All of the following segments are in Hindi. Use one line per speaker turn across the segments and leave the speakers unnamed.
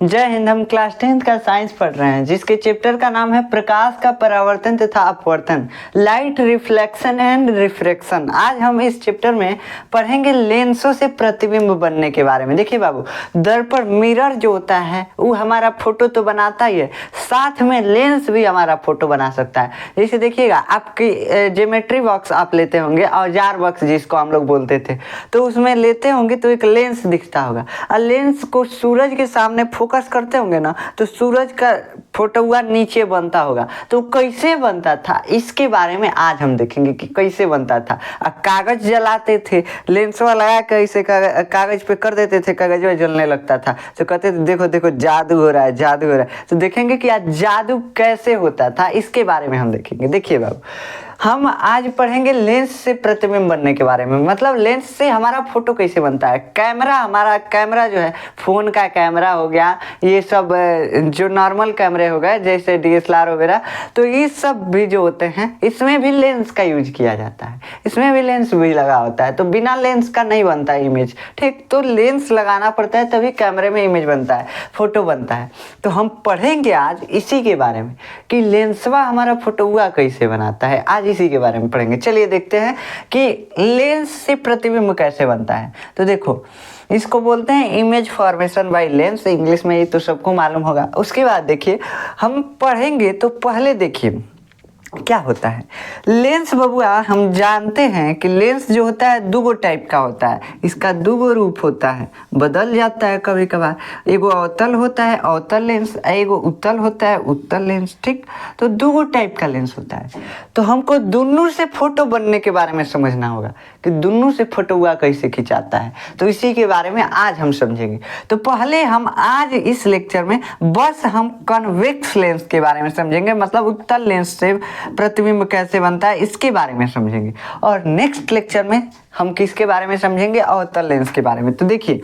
जय हिंद। हम क्लास 10th का साइंस पढ़ रहे हैं जिसके चैप्टर का नाम है प्रकाश का परावर्तन तथा अपवर्तन, लाइट रिफ्लेक्शन एंड रिफ्रैक्शन। आज हम इस चैप्टर में पढ़ेंगे लेंसों से प्रतिबिंब बनने के बारे में। देखिए बाबू, दर्पण मिरर जो होता है वो हमारा फोटो तो बनाता ही है, साथ में लेंस भी हमारा फोटो बना सकता है। जैसे देखिएगा, आपकी ज्योमेट्री बॉक्स आप लेते होंगे, औजार बॉक्स जिसको हम लोग बोलते थे, तो उसमें लेते होंगे तो एक लेंस दिखता होगा, और लेंस को सूरज के सामने फोकस करते होंगे ना, तो सूरज का फोटो हुआ नीचे बनता होगा। तो कैसे बनता था इसके बारे में आज हम देखेंगे कि कैसे बनता था। कागज जलाते थे, लेंसवा लगा के ऐसे कागज पे कर देते थे, कागज में जलने लगता था, तो कहते थे देखो देखो जादू हो रहा है, जादू हो रहा है। तो देखेंगे कि आज जादू कैसे होता था इसके बारे में हम देखेंगे। देखिए बाबू, हम आज पढ़ेंगे लेंस से प्रतिबिंब बनने के बारे में, मतलब लेंस से हमारा फोटो कैसे बनता है। कैमरा, हमारा कैमरा जो है, फोन का कैमरा हो गया, ये सब जो नॉर्मल कैमरे हो गए जैसे DSLR वगैरह, तो ये सब भी जो होते हैं इसमें भी लेंस का यूज किया जाता है, इसमें भी लेंस भी लगा होता है। तो बिना लेंस का नहीं बनता है इमेज, ठीक। तो लेंस लगाना पड़ता है तभी कैमरे में इमेज बनता है, फोटो बनता है। तो हम पढ़ेंगे आज इसी के बारे में कि लेंसवा हमारा फोटो हुआ कैसे बनाता है, आज इसी के बारे में पढ़ेंगे। चलिए देखते हैं कि लेंस से प्रतिबिंब कैसे बनता है। तो देखो, इसको बोलते हैं image formation by lens, English में ये तो सबको मालूम होगा। उसके बाद देखिए, हम पढ़ेंगे तो पहले देखिए क्या होता है लेंस। बबुआ, हम जानते हैं कि लेंस जो होता है दो टाइप का होता है, इसका दो रूप होता है, बदल जाता है कभी कभार। एगो अवतल होता है अवतल लेंस, एगो उत्तल होता है उत्तल लेंस, ठीक। तो दो टाइप का लेंस होता है। तो हमको दोनों से फोटो बनने के बारे में समझना होगा कि दोनों से फोटो हुआ कैसे खिंचाता है, तो इसी के बारे में आज हम समझेंगे। तो पहले हम आज इस लेक्चर में बस हम कन्वेक्स लेंस के बारे में समझेंगे, मतलब उत्तल लेंस से प्रतिबिंब कैसे बनता है इसके बारे में समझेंगे। और नेक्स्ट लेक्चर में हम किसके बारे में समझेंगे, अवतल लेंस के बारे में। तो देखिए,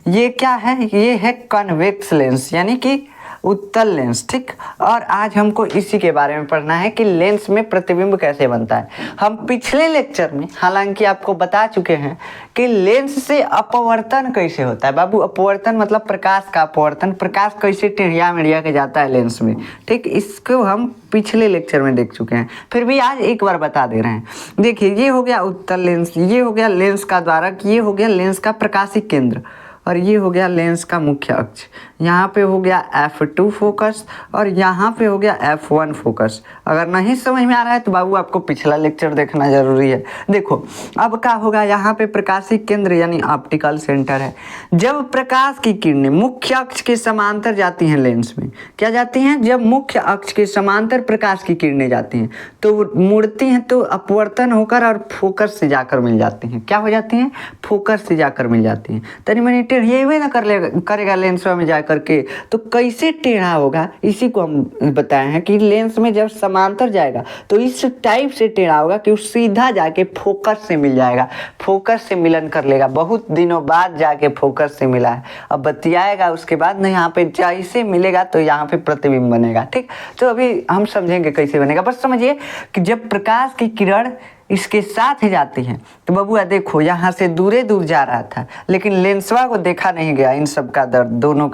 ये क्या है, ये है कन्वेक्स लेंस यानी कि उत्तल लेंस, ठीक। और आज हमको इसी के बारे में पढ़ना है कि लेंस में प्रतिबिंब कैसे बनता है। हम पिछले लेक्चर में हालांकि आपको बता चुके हैं कि लेंस से अपवर्तन कैसे होता है। बाबू, अपवर्तन मतलब प्रकाश का अपवर्तन, प्रकाश कैसे टेढ़िया मेढ़िया के जाता है लेंस में, ठीक। इसको हम पिछले लेक्चर में देख चुके हैं, फिर भी आज एक बार बता दे रहे हैं। देखिए, ये हो गया उत्तल लेंस, ये हो गया लेंस का द्वारक, ये हो गया लेंस का प्रकाशिक केंद्र, और ये हो गया लेंस का मुख्य अक्ष। यहाँ पे हो गया F2 फोकस और यहाँ पे हो गया F1 फोकस। अगर नहीं समझ में आ रहा है तो बाबू आपको पिछला लेक्चर देखना जरूरी है। देखो, अब क्या होगा, यहाँ पे प्रकाशिक केंद्र यानी ऑप्टिकल सेंटर है। जब प्रकाश की किरणें मुख्य अक्ष के समांतर जाती हैं लेंस में, क्या जाती हैं, जब मुख्य अक्ष के समांतर प्रकाश की किरणें जाती हैं तो मुड़ती हैं, तो अपवर्तन होकर और फोकस से जाकर मिल जाती हैं। क्या हो जाती हैं, फोकस से जाकर मिल जाती हैं। तनी मनी टेढ़िया ना करेगा लेंस में जा करके, तो कैसे टेढ़ा होगा इसी को हम बताए हैं कि लेंस में जब समांतर जाएगा तो इस टाइप से टेढ़ा होगा कि वो सीधा जाके फोकस से मिल जाएगा, फोकस से मिलन कर लेगा। बहुत दिनों बाद जाके फोकस से मिला है, अब बतियाएगा उसके बाद ना, यहाँ पे जैसे मिलेगा तो यहाँ पे प्रतिबिंब बनेगा, ठीक। तो अभी हम समझेंगे कैसे बनेगा। बस समझिए कि जब प्रकाश की किरण इसके साथ ही जाती है तो बबुआ देखो, यहाँ से दूरे दूर जा रहा था लेकिन लेंसवा को देखा नहीं गया। इन सब का दर्द दोनों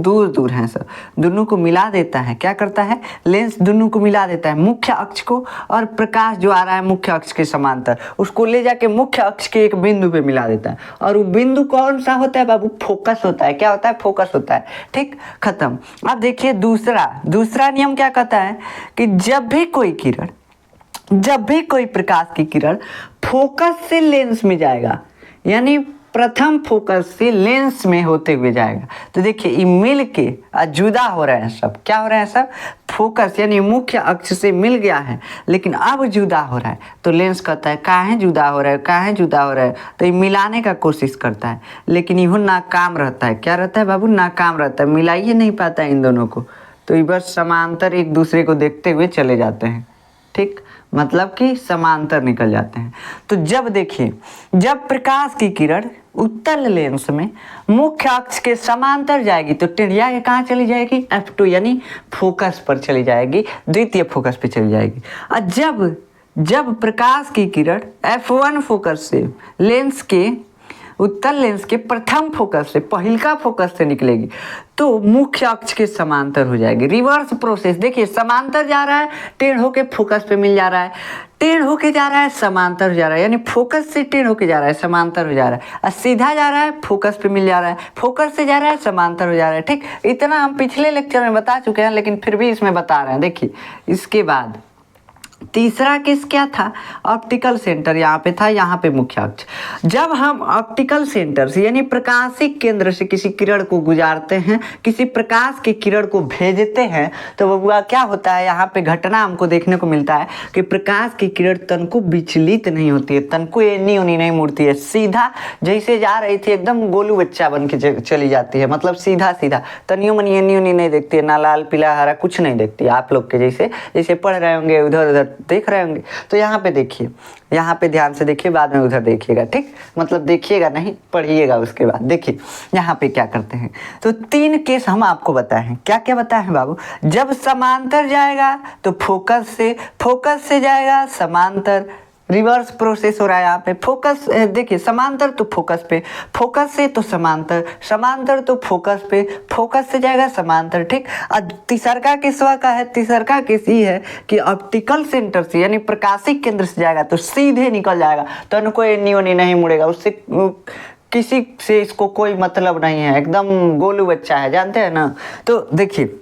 दूर दूर हैं, सब दोनों को मिला देता है। क्या करता है, लेंस दोनों को मिला देता है, मुख्य अक्ष को और प्रकाश जो आ रहा है मुख्य अक्ष के समांतर, उसको ले जाके मुख्य अक्ष के एक बिंदु पे मिला देता है। और वो बिंदु कौन सा होता है बाबू, फोकस होता है। क्या होता है, फोकस होता है, ठीक। खत्म। अब देखिए दूसरा नियम क्या कहता है कि जब भी कोई प्रकाश की किरण फोकस से लेंस में जाएगा, यानी प्रथम फोकस से लेंस में होते हुए जाएगा, तो देखिए ये मिल के जुदा हो रहे हैं सब। क्या हो रहे हैं सब, फोकस यानी मुख्य अक्ष से मिल गया है लेकिन अब जुदा हो रहा है। तो लेंस कहता है काहे जुदा हो रहा है, काहे जुदा हो रहा है, तो ये मिलाने का कोशिश करता है लेकिन यह नाकाम रहता है। क्या रहता है बाबू, नाकाम रहता है, मिला ही नहीं पाता इन दोनों को। तो ये बस समांतर एक दूसरे को देखते हुए चले जाते हैं, ठीक, मतलब कि समांतर निकल जाते हैं। तो जब देखिए, जब प्रकाश की किरण उत्तल लेंस में मुख्य अक्ष के समांतर जाएगी तो टेढ़िया के कहाँ चली जाएगी, F2 यानी फोकस पर चली जाएगी, द्वितीय फोकस पे चली जाएगी। और जब प्रकाश की किरण F1 फोकस से लेंस के उत्तल लेंस के प्रथम फोकस से, पहिलका फोकस से निकलेगी तो मुख्य अक्ष के समांतर हो जाएगी। रिवर्स प्रोसेस देखिए, समांतर जा रहा है, टेढ़ होके फोकस पे मिल जा रहा है, टेढ़ होके जा रहा है, समांतर हो जा रहा है, यानी फोकस से टेढ़ होके जा रहा है, समांतर हो जा रहा है, और सीधा जा रहा है, फोकस पे मिल जा रहा है, फोकस से जा रहा है, समांतर हो जा रहा है। ठीक, इतना हम पिछले लेक्चर में बता चुके हैं, लेकिन फिर भी इसमें बता रहे हैं। देखिए, इसके बाद तीसरा केस क्या था, ऑप्टिकल सेंटर यहाँ पे था, यहाँ पे मुख्य अक्ष। जब हम ऑप्टिकल सेंटर से यानी प्रकाशिक केंद्र से किसी किरण को गुजारते हैं, किसी प्रकाश की किरण को भेजते हैं, तो वह क्या होता है, यहाँ पे घटना हमको देखने को मिलता है कि प्रकाश की किरण तनको विचलित नहीं होती है, तनको एनी ओनी नहीं मुड़ती है, सीधा जैसे जा रही थी एकदम गोलू बच्चा बन के चली जाती है, मतलब सीधा सीधा, तनियो मनी एनी ओनी नहीं देखती है, ना लाल पीला हरा कुछ नहीं देखती है। आप लोग के जैसे जैसे पढ़ रहे होंगे, उधर उधर देख रहे होंगे, तो यहाँ पे देखिए, यहाँ पे ध्यान से देखिए, बाद में उधर देखिएगा। ठीक, मतलब देखिएगा नहीं, पढ़िएगा उसके बाद। देखिए यहाँ पे क्या करते हैं, तो 3 केस हम आपको बताए हैं। क्या क्या बताए हैं बाबू, जब समांतर जाएगा तो फोकस से जाएगा समांतर, रिवर्स प्रोसेस हो रहा है यहाँ पे। फोकस देखिए, समांतर तो फोकस पे, फोकस से तो समांतर, समांतर तो फोकस पे, फोकस से जाएगा समांतर। ठीक, और तीसरका केसवा का है, तीसरका केस ये है कि ऑप्टिकल सेंटर से यानी प्रकाशिक केंद्र से जाएगा तो सीधे निकल जाएगा, तो उनको एनी ओनी नहीं मुड़ेगा, उससे किसी से इसको कोई मतलब नहीं है, एकदम गोलू बच्चा है, जानते हैं ना। तो देखिए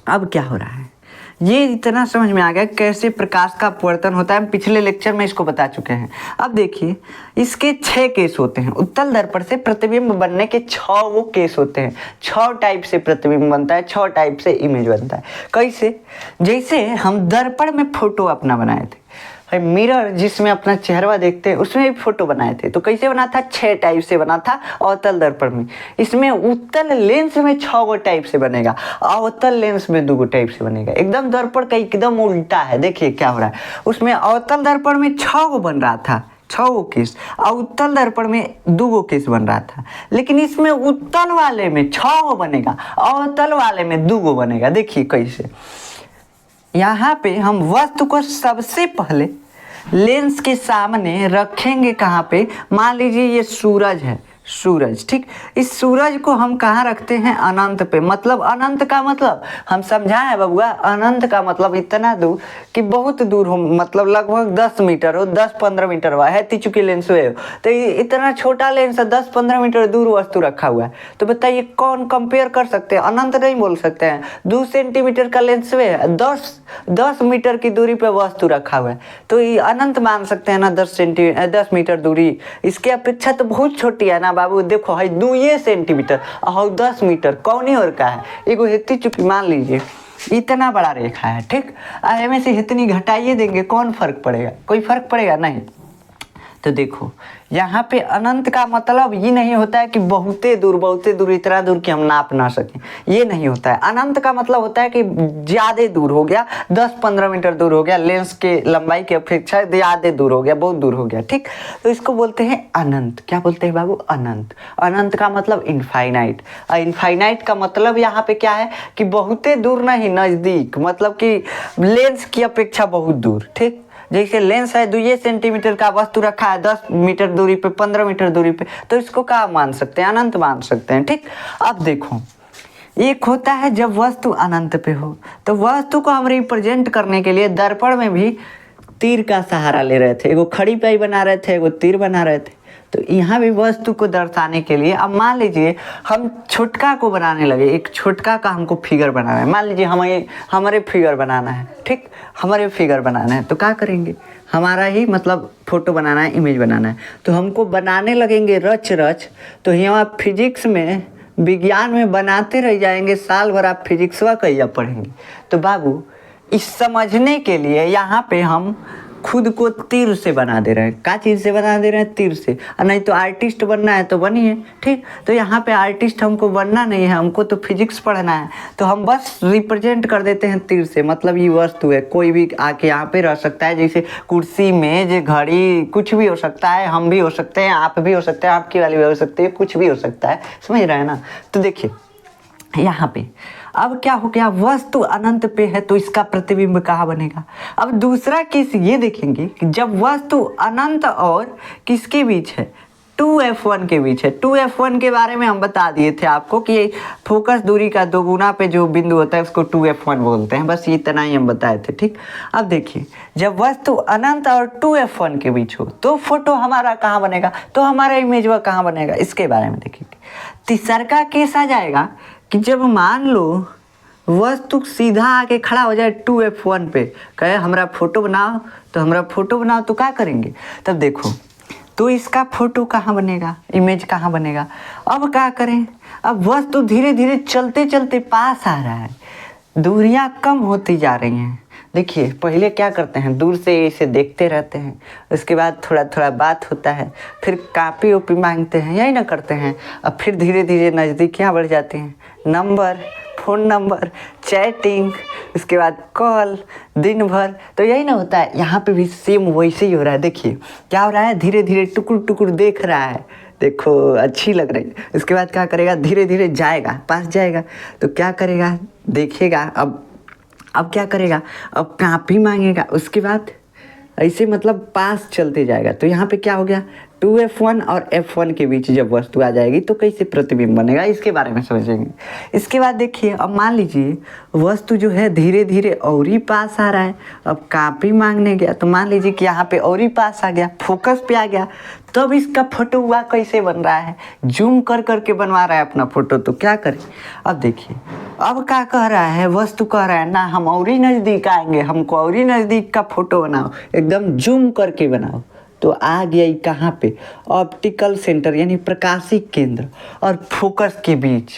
अब क्या हो रहा है, ये इतना समझ में आ गया कैसे प्रकाश का अपवर्तन होता है, हम पिछले लेक्चर में इसको बता चुके हैं। अब देखिए, इसके 6 केस होते हैं। उत्तल दर्पण से प्रतिबिंब बनने के 6 वो केस होते हैं। 6 टाइप से प्रतिबिंब बनता है, 6 टाइप से इमेज बनता है। कैसे, जैसे हम दर्पण में फोटो अपना बनाए थे, मिरर जिसमें अपना चेहरा देखते हैं, उसमें भी फोटो बनाए थे। तो कैसे बना था, 6 टाइप से बना था अवतल दर्पण में। इसमें उत्तल लेंस में 6 गो टाइप से बनेगा, अवतल लेंस में 2 गो टाइप से बनेगा। एकदम दर्पण का एकदम उल्टा है। देखिए क्या हो रहा है, उसमें अवतल दर्पण में 6 गो बन रहा था, 6 गो केस, और उत्तल दर्पण में 2 गो केस बन रहा था। लेकिन इसमें उत्तल वाले में 6 गो बनेगा, अवतल वाले में 2 गो बनेगा। देखिए कैसे, यहाँ पे हम वस्तु को सबसे पहले लेंस के सामने रखेंगे। कहाँ पे, मान लीजिए ये सूरज है, सूरज। ठीक, इस सूरज को हम कहाँ रखते हैं, अनंत पे। मतलब अनंत का मतलब हम समझाएं बबुआ, अनंत का मतलब इतना दूर कि बहुत दूर हो, मतलब लगभग 10 मीटर हो, 10-15 मीटर हुआ है, चूंकि लेंस हो, तो इतना छोटा लेंस 10-15 मीटर दूर वस्तु रखा हुआ है। तो बताइए कौन कंपेयर कर सकते हैं, अनंत नहीं बोल सकते हैं। 2 सेंटीमीटर का लेंस है, 10 मीटर की दूरी पे वस्तु रखा हुआ है, तो ये अनंत मान सकते हैं ना। 10 मीटर दूरी इसके अपेक्षा तो बहुत छोटी है ना बाबू। देखो है 2 सेंटीमीटर और 10 मीटर, कौन ही और का है, एगो हेती चुकी मान लीजिए इतना बड़ा रेखा है। ठीक, में से इतनी घटाइए देंगे, कौन फर्क पड़ेगा, कोई फर्क पड़ेगा नहीं। तो देखो यहाँ पे अनंत का मतलब ये नहीं होता है कि बहुते दूर इतना दूर कि हम नाप ना सकें, ये नहीं होता है। अनंत का मतलब होता है कि ज़्यादा दूर हो गया, 10-15 मीटर दूर हो गया, लेंस के लंबाई की अपेक्षा ज़्यादा दूर हो गया, बहुत दूर हो गया। ठीक, तो इसको बोलते हैं अनंत। क्या बोलते हैं बाबू, अनंत। अनंत का मतलब इनफाइनाइट, और इनफाइनाइट का मतलब यहाँ पे क्या है कि बहुते दूर नहीं, नज़दीक, मतलब कि लेंस की अपेक्षा बहुत दूर। ठीक, जैसे लेंस है 2 सेंटीमीटर का, वस्तु रखा है 10 मीटर दूरी पे, 15 मीटर दूरी पे, तो इसको क्या मान सकते हैं, अनंत मान सकते हैं। ठीक, अब देखो एक होता है जब वस्तु अनंत पे हो, तो वस्तु को हम रिप्रेजेंट करने के लिए दर्पण में भी तीर का सहारा ले रहे थे, एगो खड़ी पाई बना रहे थे, एगो तीर बना रहे थे। तो यहाँ भी वस्तु को दर्शाने के लिए, अब मान लीजिए हम छोटका को बनाने लगे, एक छोटका का हमको फिगर बनाना है। मान लीजिए हमारे फिगर बनाना है। ठीक, हमारे फिगर बनाना है, तो क्या करेंगे, हमारा ही मतलब फोटो बनाना है, इमेज बनाना है, तो हमको बनाने लगेंगे रच। तो यहाँ फिजिक्स में, विज्ञान में बनाते रह जाएंगे, साल भर आप फिजिक्सवा कहिया पढ़ेंगे। तो बाबू इस समझने के लिए यहाँ पे हम खुद को तीर से बना दे रहे हैं। क्या चीज़ से बना दे रहे हैं, तीर से। नहीं तो आर्टिस्ट बनना है तो बनिए। ठीक, तो यहाँ पे आर्टिस्ट हमको बनना नहीं है, हमको तो फिजिक्स पढ़ना है, तो हम बस रिप्रेजेंट कर देते हैं तीर से। मतलब ये वस्तु है, कोई भी आके यहाँ पे रह सकता है, जैसे कुर्सी, मेज, घड़ी, कुछ भी हो सकता है। हम भी हो सकते हैं, आप भी हो सकते हैं, आपकी वाली भी हो सकती है, कुछ भी हो सकता है, समझ रहे हैं ना। तो देखिए यहाँ पे अब क्या हो गया, वस्तु अनंत पे है तो इसका प्रतिबिंब कहाँ बनेगा। अब दूसरा केस ये देखेंगे कि जब वस्तु अनंत और किसके बीच है, 2F1 के बीच है। 2F1 के बारे में हम बता दिए थे आपको कि फोकस दूरी का दोगुना पे जो बिंदु होता है उसको 2F1 बोलते हैं। बस इतना ही हम बताए थे, ठीक। अब देखिए, जब वस्तु अनंत और 2F1 के बीच हो तो फोटो हमारा कहाँ बनेगा, तो हमारा इमेज वह कहाँ बनेगा, इसके बारे में देखेंगे। तीसरा केस आ जाएगा कि जब मान लो वस्तु सीधा आके खड़ा हो जाए 2F1 पे, कहे हमारा फोटो बनाओ, तो हमारा फोटो बनाओ तो क्या करेंगे, तब देखो तो इसका फोटो कहाँ बनेगा, इमेज कहाँ बनेगा। अब क्या करें, अब वस्तु धीरे धीरे चलते चलते पास आ रहा है, दूरियां कम होती जा रही हैं। देखिए पहले क्या करते हैं, दूर से इसे देखते रहते हैं, उसके बाद थोड़ा थोड़ा बात होता है, फिर कापी ओपी मांगते हैं, यही ना करते हैं। अब फिर धीरे धीरे नज़दीकियाँ बढ़ जाती हैं, नंबर, फ़ोन नंबर, चैटिंग, उसके बाद कॉल, दिन भर, तो यही ना होता है। यहाँ पे भी सेम वैसे ही हो रहा है। देखिए क्या हो रहा है, धीरे धीरे टुकुर टुकुर देख रहा है, देखो अच्छी लग रही है। उसके बाद क्या करेगा, धीरे धीरे जाएगा, पास जाएगा, तो क्या करेगा, देखेगा। अब क्या करेगा, अब कापी मांगेगा, उसके बाद ऐसे मतलब पास चलते जाएगा। तो यहाँ पे क्या हो गया, 2F1 और F1 के बीच जब वस्तु आ जाएगी तो कैसे प्रतिबिंब बनेगा, इसके बारे में समझेंगे। इसके बाद देखिए, अब मान लीजिए वस्तु जो है धीरे धीरे और ही पास आ रहा है। अब कापी मांगने गया तो मान लीजिए कि यहाँ पे और ही पास आ गया, फोकस पे आ गया, तब इसका फोटो हुआ कैसे बन रहा है, जूम कर करके बनवा रहा है अपना फोटो। तो क्या करें, अब देखिए, अब क्या कह रहा है, वस्तु कह रहा है ना हम और ही नज़दीक आएंगे, हमको और ही नज़दीक का फोटो बनाओ, एकदम जूम करके बनाओ। तो आ गया ये कहाँ पे, ऑप्टिकल सेंटर यानी प्रकाशी केंद्र और फोकस के बीच।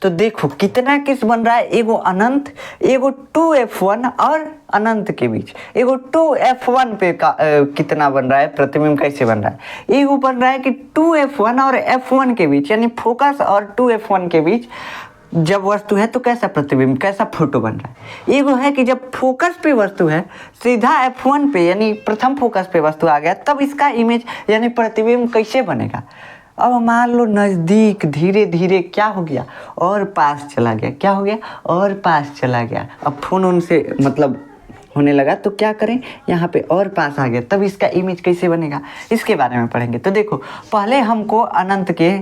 तो देखो कितना किस बन रहा है, एगो अनंत, एगो 2F1 और अनंत के बीच, एगो 2F1 पे कितना बन रहा है, प्रतिबिंब कैसे बन रहा है। एगो बन रहा है कि 2F1 और F1 के बीच यानी फोकस और 2F1 के बीच जब वस्तु है तो कैसा प्रतिबिंब, कैसा फोटो बन रहा है। एगो है कि जब फोकस पे वस्तु है, सीधा F1 पे यानी प्रथम फोकस पे वस्तु आ गया, तब इसका इमेज यानी प्रतिबिंब कैसे बनेगा। अब मान लो नज़दीक धीरे धीरे क्या हो गया, और पास चला गया, क्या हो गया, और पास चला गया। अब फोन उनसे मतलब होने लगा, तो क्या करें, यहाँ पे और पास आ गया, तब इसका इमेज कैसे बनेगा, इसके बारे में पढ़ेंगे। तो देखो पहले हमको अनंत के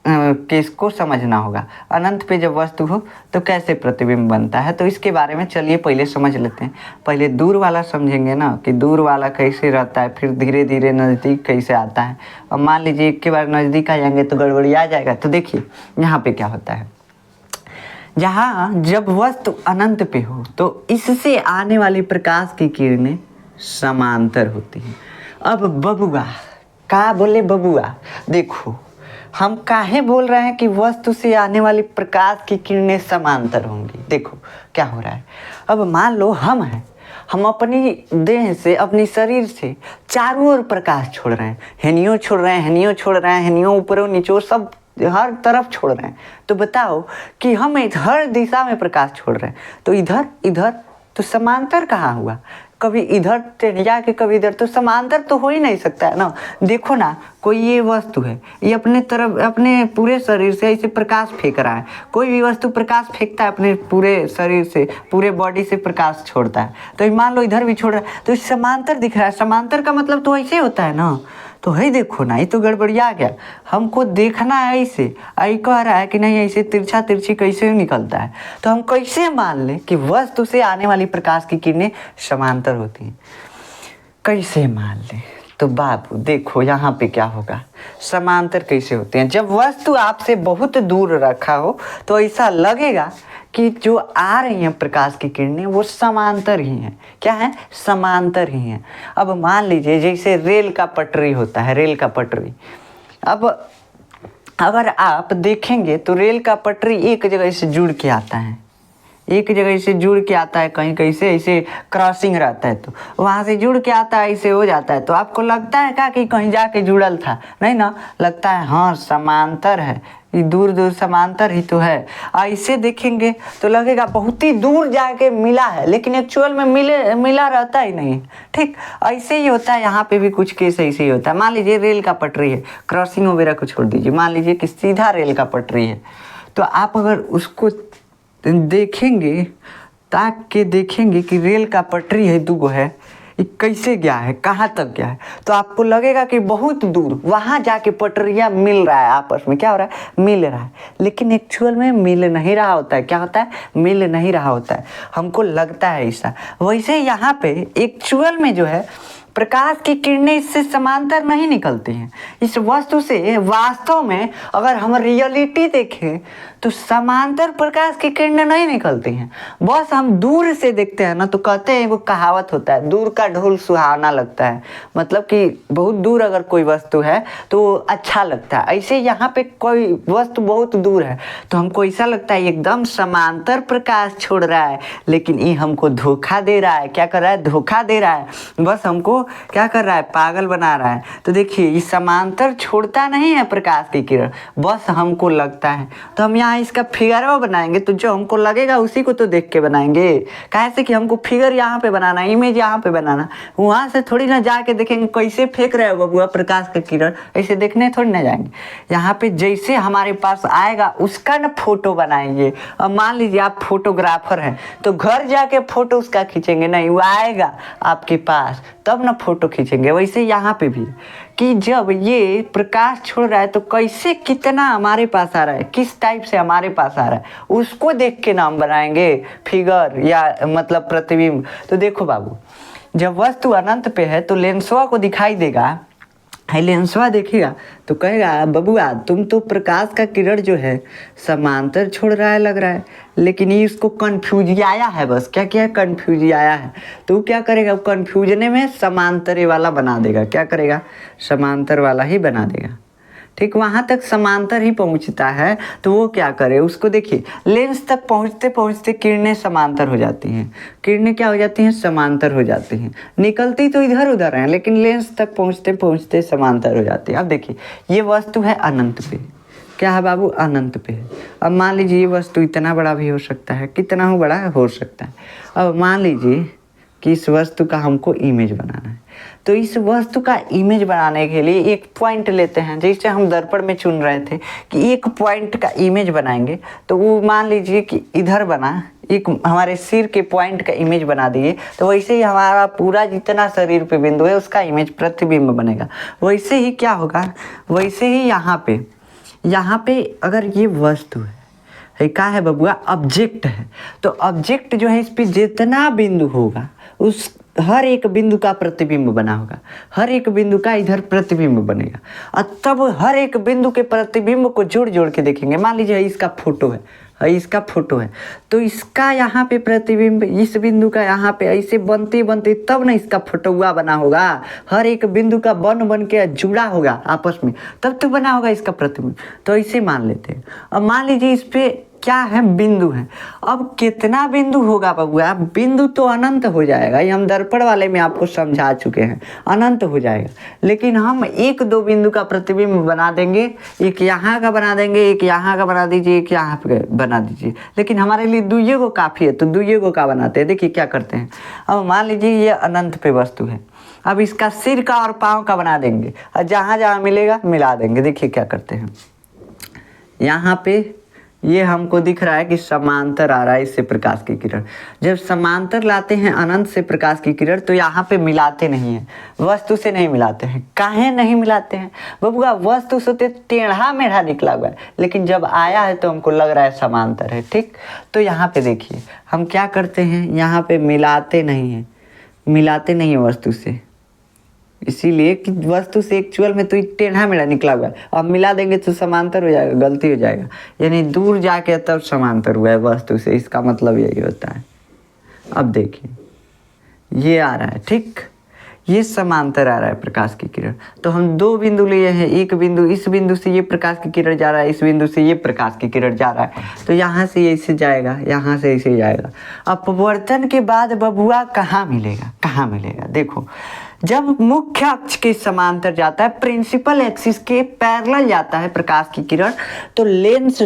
केस को समझना होगा। अनंत पे जब वस्तु हो तो कैसे प्रतिबिंब बनता है, तो इसके बारे में चलिए पहले समझ लेते हैं। पहले दूर वाला समझेंगे ना, कि दूर वाला कैसे रहता है, फिर धीरे धीरे नज़दीक कैसे आता है। अब मान लीजिए एक के बार नज़दीक आ जाएंगे तो गड़बड़ी आ जाएगा। तो देखिए यहाँ पे क्या होता है, जहाँ जब वस्तु अनंत पे हो तो इससे आने वाली प्रकाश की किरणें समांतर होती हैं। अब बबुआ का बोले, बबुआ देखो हम काहे बोल रहे हैं कि वस्तु से आने वाली प्रकाश की किरणें समांतर होंगी। देखो क्या हो रहा है, अब मान लो हम हैं, हम अपनी देह से, अपनी शरीर से चारों ओर प्रकाश छोड़ रहे हैं, हेनियो छोड़ रहे हैं, हेनियो छोड़ रहे हैं, हेनियो ऊपरों नीचों सब हर तरफ छोड़ रहे हैं। तो बताओ कि हम हर दिशा में प्रकाश छोड़ रहे हैं, तो इधर इधर तो समांतर कहाँ हुआ, कभी इधर टेढ़िया के कभी इधर, तो समांतर तो हो ही नहीं सकता है ना। देखो ना, कोई ये वस्तु है, ये अपने तरफ अपने पूरे शरीर से ऐसे प्रकाश फेंक रहा है। कोई भी वस्तु प्रकाश फेंकता है अपने पूरे शरीर से, पूरे बॉडी से प्रकाश छोड़ता है। तो मान लो इधर भी छोड़ रहा है, तो समांतर दिख रहा है। समांतर का मतलब तो ऐसे होता है ना। तो है देखो ना, ये तो गड़बड़िया गया, हमको देखना है ऐसे, आई कह रहा है कि नहीं ऐसे तिरछा तिरछी कैसे निकलता है। तो हम कैसे मान लें कि वस्तु से आने वाली प्रकाश की किरणें समांतर होती हैं, कैसे मान लें। तो बाबू देखो यहाँ पे क्या होगा, समांतर कैसे होते हैं। जब वस्तु आपसे बहुत दूर रखा हो तो ऐसा लगेगा कि जो आ रही हैं प्रकाश की किरणें वो समांतर ही हैं। क्या है, समांतर ही हैं। अब मान लीजिए जैसे रेल का पटरी होता है, रेल का पटरी, अब अगर आप देखेंगे तो रेल का पटरी एक जगह से जुड़ के आता है, एक जगह से जुड़ के आता है, कहीं कहीं से ऐसे क्रॉसिंग रहता है, तो वहाँ से जुड़ के आता है, ऐसे हो जाता है। तो आपको लगता है क्या कि कहीं जाके जुड़ल था, नहीं ना, लगता है हाँ समांतर है, ये दूर दूर समांतर ही तो है। ऐसे देखेंगे तो लगेगा बहुत ही दूर जाके मिला है, लेकिन एक्चुअल में मिला रहता ही नहीं। ठीक ऐसे ही होता है, यहाँ पे भी कुछ केस ऐसे ही होता है। मान लीजिए रेल का पटरी है, क्रॉसिंग वगैरह को छोड़ दीजिए, मान लीजिए कि सीधा रेल का पटरी है, तो आप अगर उसको देखेंगे, ताक के देखेंगे कि रेल का पटरी है, दूगो है, ये कैसे गया है, कहाँ तक गया है, तो आपको लगेगा कि बहुत दूर वहाँ जाके पटरियाँ मिल रहा है, आपस में क्या हो रहा है, मिल रहा है, लेकिन एक्चुअल में मिल नहीं रहा होता है। क्या होता है, मिल नहीं रहा होता है, हमको लगता है ऐसा। वैसे यहाँ पे एक्चुअल में जो है प्रकाश की किरणें इससे समांतर नहीं निकलती हैं। इस वस्तु से वास्तव में अगर हम रियलिटी देखें तो समांतर प्रकाश की किरणें नहीं निकलती हैं। बस हम दूर से देखते हैं ना, तो कहते हैं वो कहावत होता है, दूर का ढोल सुहावना लगता है, मतलब कि बहुत दूर अगर कोई वस्तु है तो अच्छा लगता है। ऐसे यहाँ पे कोई वस्तु बहुत दूर है तो हमको ऐसा लगता है एकदम समांतर प्रकाश छोड़ रहा है, लेकिन ये हमको धोखा दे रहा है। क्या कर रहा है, धोखा दे रहा है, बस हमको क्या कर रहा है, पागल बना रहा है। तो देखिए ये समांतर छोड़ता नहीं है प्रकाश की किरण, बस हमको लगता है। तो हम यहाँ इसका फिगर बनाएंगे तो जो हमको लगेगा उसी को तो देख के बनाएंगे। कैसे कि हमको फिगर यहाँ पे बनाना, इमेज यहाँ पे बनाना, वहाँ से थोड़ी ना जाके देखेंगे कैसे फेंक रहे हो बबुआ प्रकाश का किरण, ऐसे देखने थोड़ी ना जाएंगे। यहाँ पे जैसे हमारे पास आएगा उसका ना फोटो बनाएंगे। अब मान लीजिए आप फोटोग्राफर हैं तो घर जाके फोटो उसका खींचेंगे नहीं, वो आएगा आपके पास तब ना फोटो खींचेंगे। वैसे यहाँ पे भी कि जब ये प्रकाश छोड़ रहा है तो कैसे कितना हमारे पास आ रहा है, किस टाइप से हमारे पास आ रहा है, उसको देख के नाम बनाएंगे फिगर या मतलब प्रतिबिंब। तो देखो बाबू, जब वस्तु अनंत पे है तो लेंसवा को दिखाई देगा, है लेंसवा देखेगा तो कहेगा बबुआ तुम तो प्रकाश का किरण जो है समांतर छोड़ रहा है लग रहा है, लेकिन ये उसको कन्फ्यूज आया है, बस क्या किया, कन्फ्यूज आया है। तो वो क्या करेगा, कन्फ्यूजने में समांतर वाला बना देगा। क्या करेगा, समांतर वाला ही बना देगा। ठीक, वहाँ तक समांतर ही पहुँचता है तो वो क्या करे, उसको देखिए लेंस तक पहुँचते पहुँचते किरणें समांतर हो जाती हैं। किरणें क्या हो जाती हैं, समांतर हो जाती हैं। निकलती तो इधर उधर हैं लेकिन लेंस तक पहुँचते पहुँचते समांतर हो जाती है। अब देखिए ये वस्तु है अनंत पे, क्या है बाबू, अनंत पे है। अब मान लीजिए ये वस्तु इतना बड़ा भी हो सकता है, कितना हो बड़ा हो सकता है। अब मान लीजिए कि इस वस्तु का हमको इमेज बनाना है, तो इस वस्तु का इमेज बनाने के लिए एक पॉइंट लेते हैं, जैसे हम दर्पण में चुन रहे थे कि एक पॉइंट का इमेज बनाएंगे। तो वो मान लीजिए कि इधर बना, एक हमारे सिर के पॉइंट का इमेज बना दिए, तो वैसे ही हमारा पूरा जितना शरीर पे बिंदु है उसका इमेज प्रतिबिंब बनेगा। वैसे ही क्या होगा, वैसे ही यहाँ पे अगर ये वस्तु है क्या है बबुआ, ऑब्जेक्ट है, तो ऑब्जेक्ट जो है इस पे जितना बिंदु होगा उस हर एक बिंदु का प्रतिबिंब बना होगा, हर एक बिंदु का इधर प्रतिबिंब बनेगा। और तब हर एक बिंदु के प्रतिबिंब को जोड़ जोड़ के देखेंगे। मान लीजिए इसका फोटो है, इसका फोटो है, तो इसका यहाँ पे प्रतिबिंब इस बिंदु का यहाँ पे ऐसे बनते बनते तब ना इसका फोटोआ बना होगा। हर एक बिंदु का बन के जुड़ा होगा आपस में, तब तो बना होगा इसका प्रतिबिंब। तो ऐसे मान लेते हैं। अब मान लीजिए इस पे क्या है, बिंदु है। अब कितना बिंदु होगा बबुआ, बिंदु तो अनंत हो जाएगा, ये हम दर्पण वाले में आपको समझा चुके हैं, अनंत हो जाएगा। लेकिन हम एक दो बिंदु का प्रतिबिंब बना देंगे, एक यहाँ का बना देंगे, एक यहाँ का बना दीजिए, एक यहाँ पे बना दीजिए। लेकिन हमारे लिए दुइये को काफ़ी है तो दुइये को का बनाते हैं। देखिए क्या करते हैं, अब मान लीजिए ये अनंत पे वस्तु है, अब इसका सिर का और पाँव का बना देंगे और जहाँ जहाँ मिलेगा मिला देंगे। देखिए क्या करते हैं, यहाँ पे ये हमको दिख रहा है कि समांतर आ रहा है इससे प्रकाश की किरण। जब समांतर लाते हैं अनंत से प्रकाश की किरण तो यहाँ पे मिलाते नहीं हैं, वस्तु से नहीं मिलाते हैं। काहे नहीं मिलाते हैं बबुआ, वस्तु से टेढ़ा मेढ़ा निकला हुआ है, लेकिन जब आया है तो हमको लग रहा है समांतर है। ठीक, तो यहाँ पे देखिए हम क्या करते हैं, यहाँ पे मिलाते नहीं हैं, मिलाते नहीं हैं वस्तु से, इसीलिए कि वस्तु से एक्चुअल में तो टेढ़ा मेढ़ा निकला हुआ है। अब मिला देंगे तो समांतर हो जाएगा, गलती हो जाएगा, यानी दूर जाके तब समांतर हुआ है वस्तु से, इसका मतलब यही होता है। अब देखिए ये आ रहा है, ठीक, ये समांतर आ रहा है प्रकाश की किरण। तो हम दो बिंदु लिए हैं, एक बिंदु इस बिंदु से ये प्रकाश की किरण जा रहा है, इस बिंदु से ये प्रकाश की किरण जा रहा है, तो यहाँ से ऐसे जाएगा, यहाँ से ऐसे जाएगा। अपवर्तन के बाद बबुआ कहाँ मिलेगा, कहाँ मिलेगा, देखो जब मुख्य अक्ष के समांतर जाता है, प्रिंसिपल एक्सिस के पैरेलल जाता है प्रकाश की किरण, तो लेंस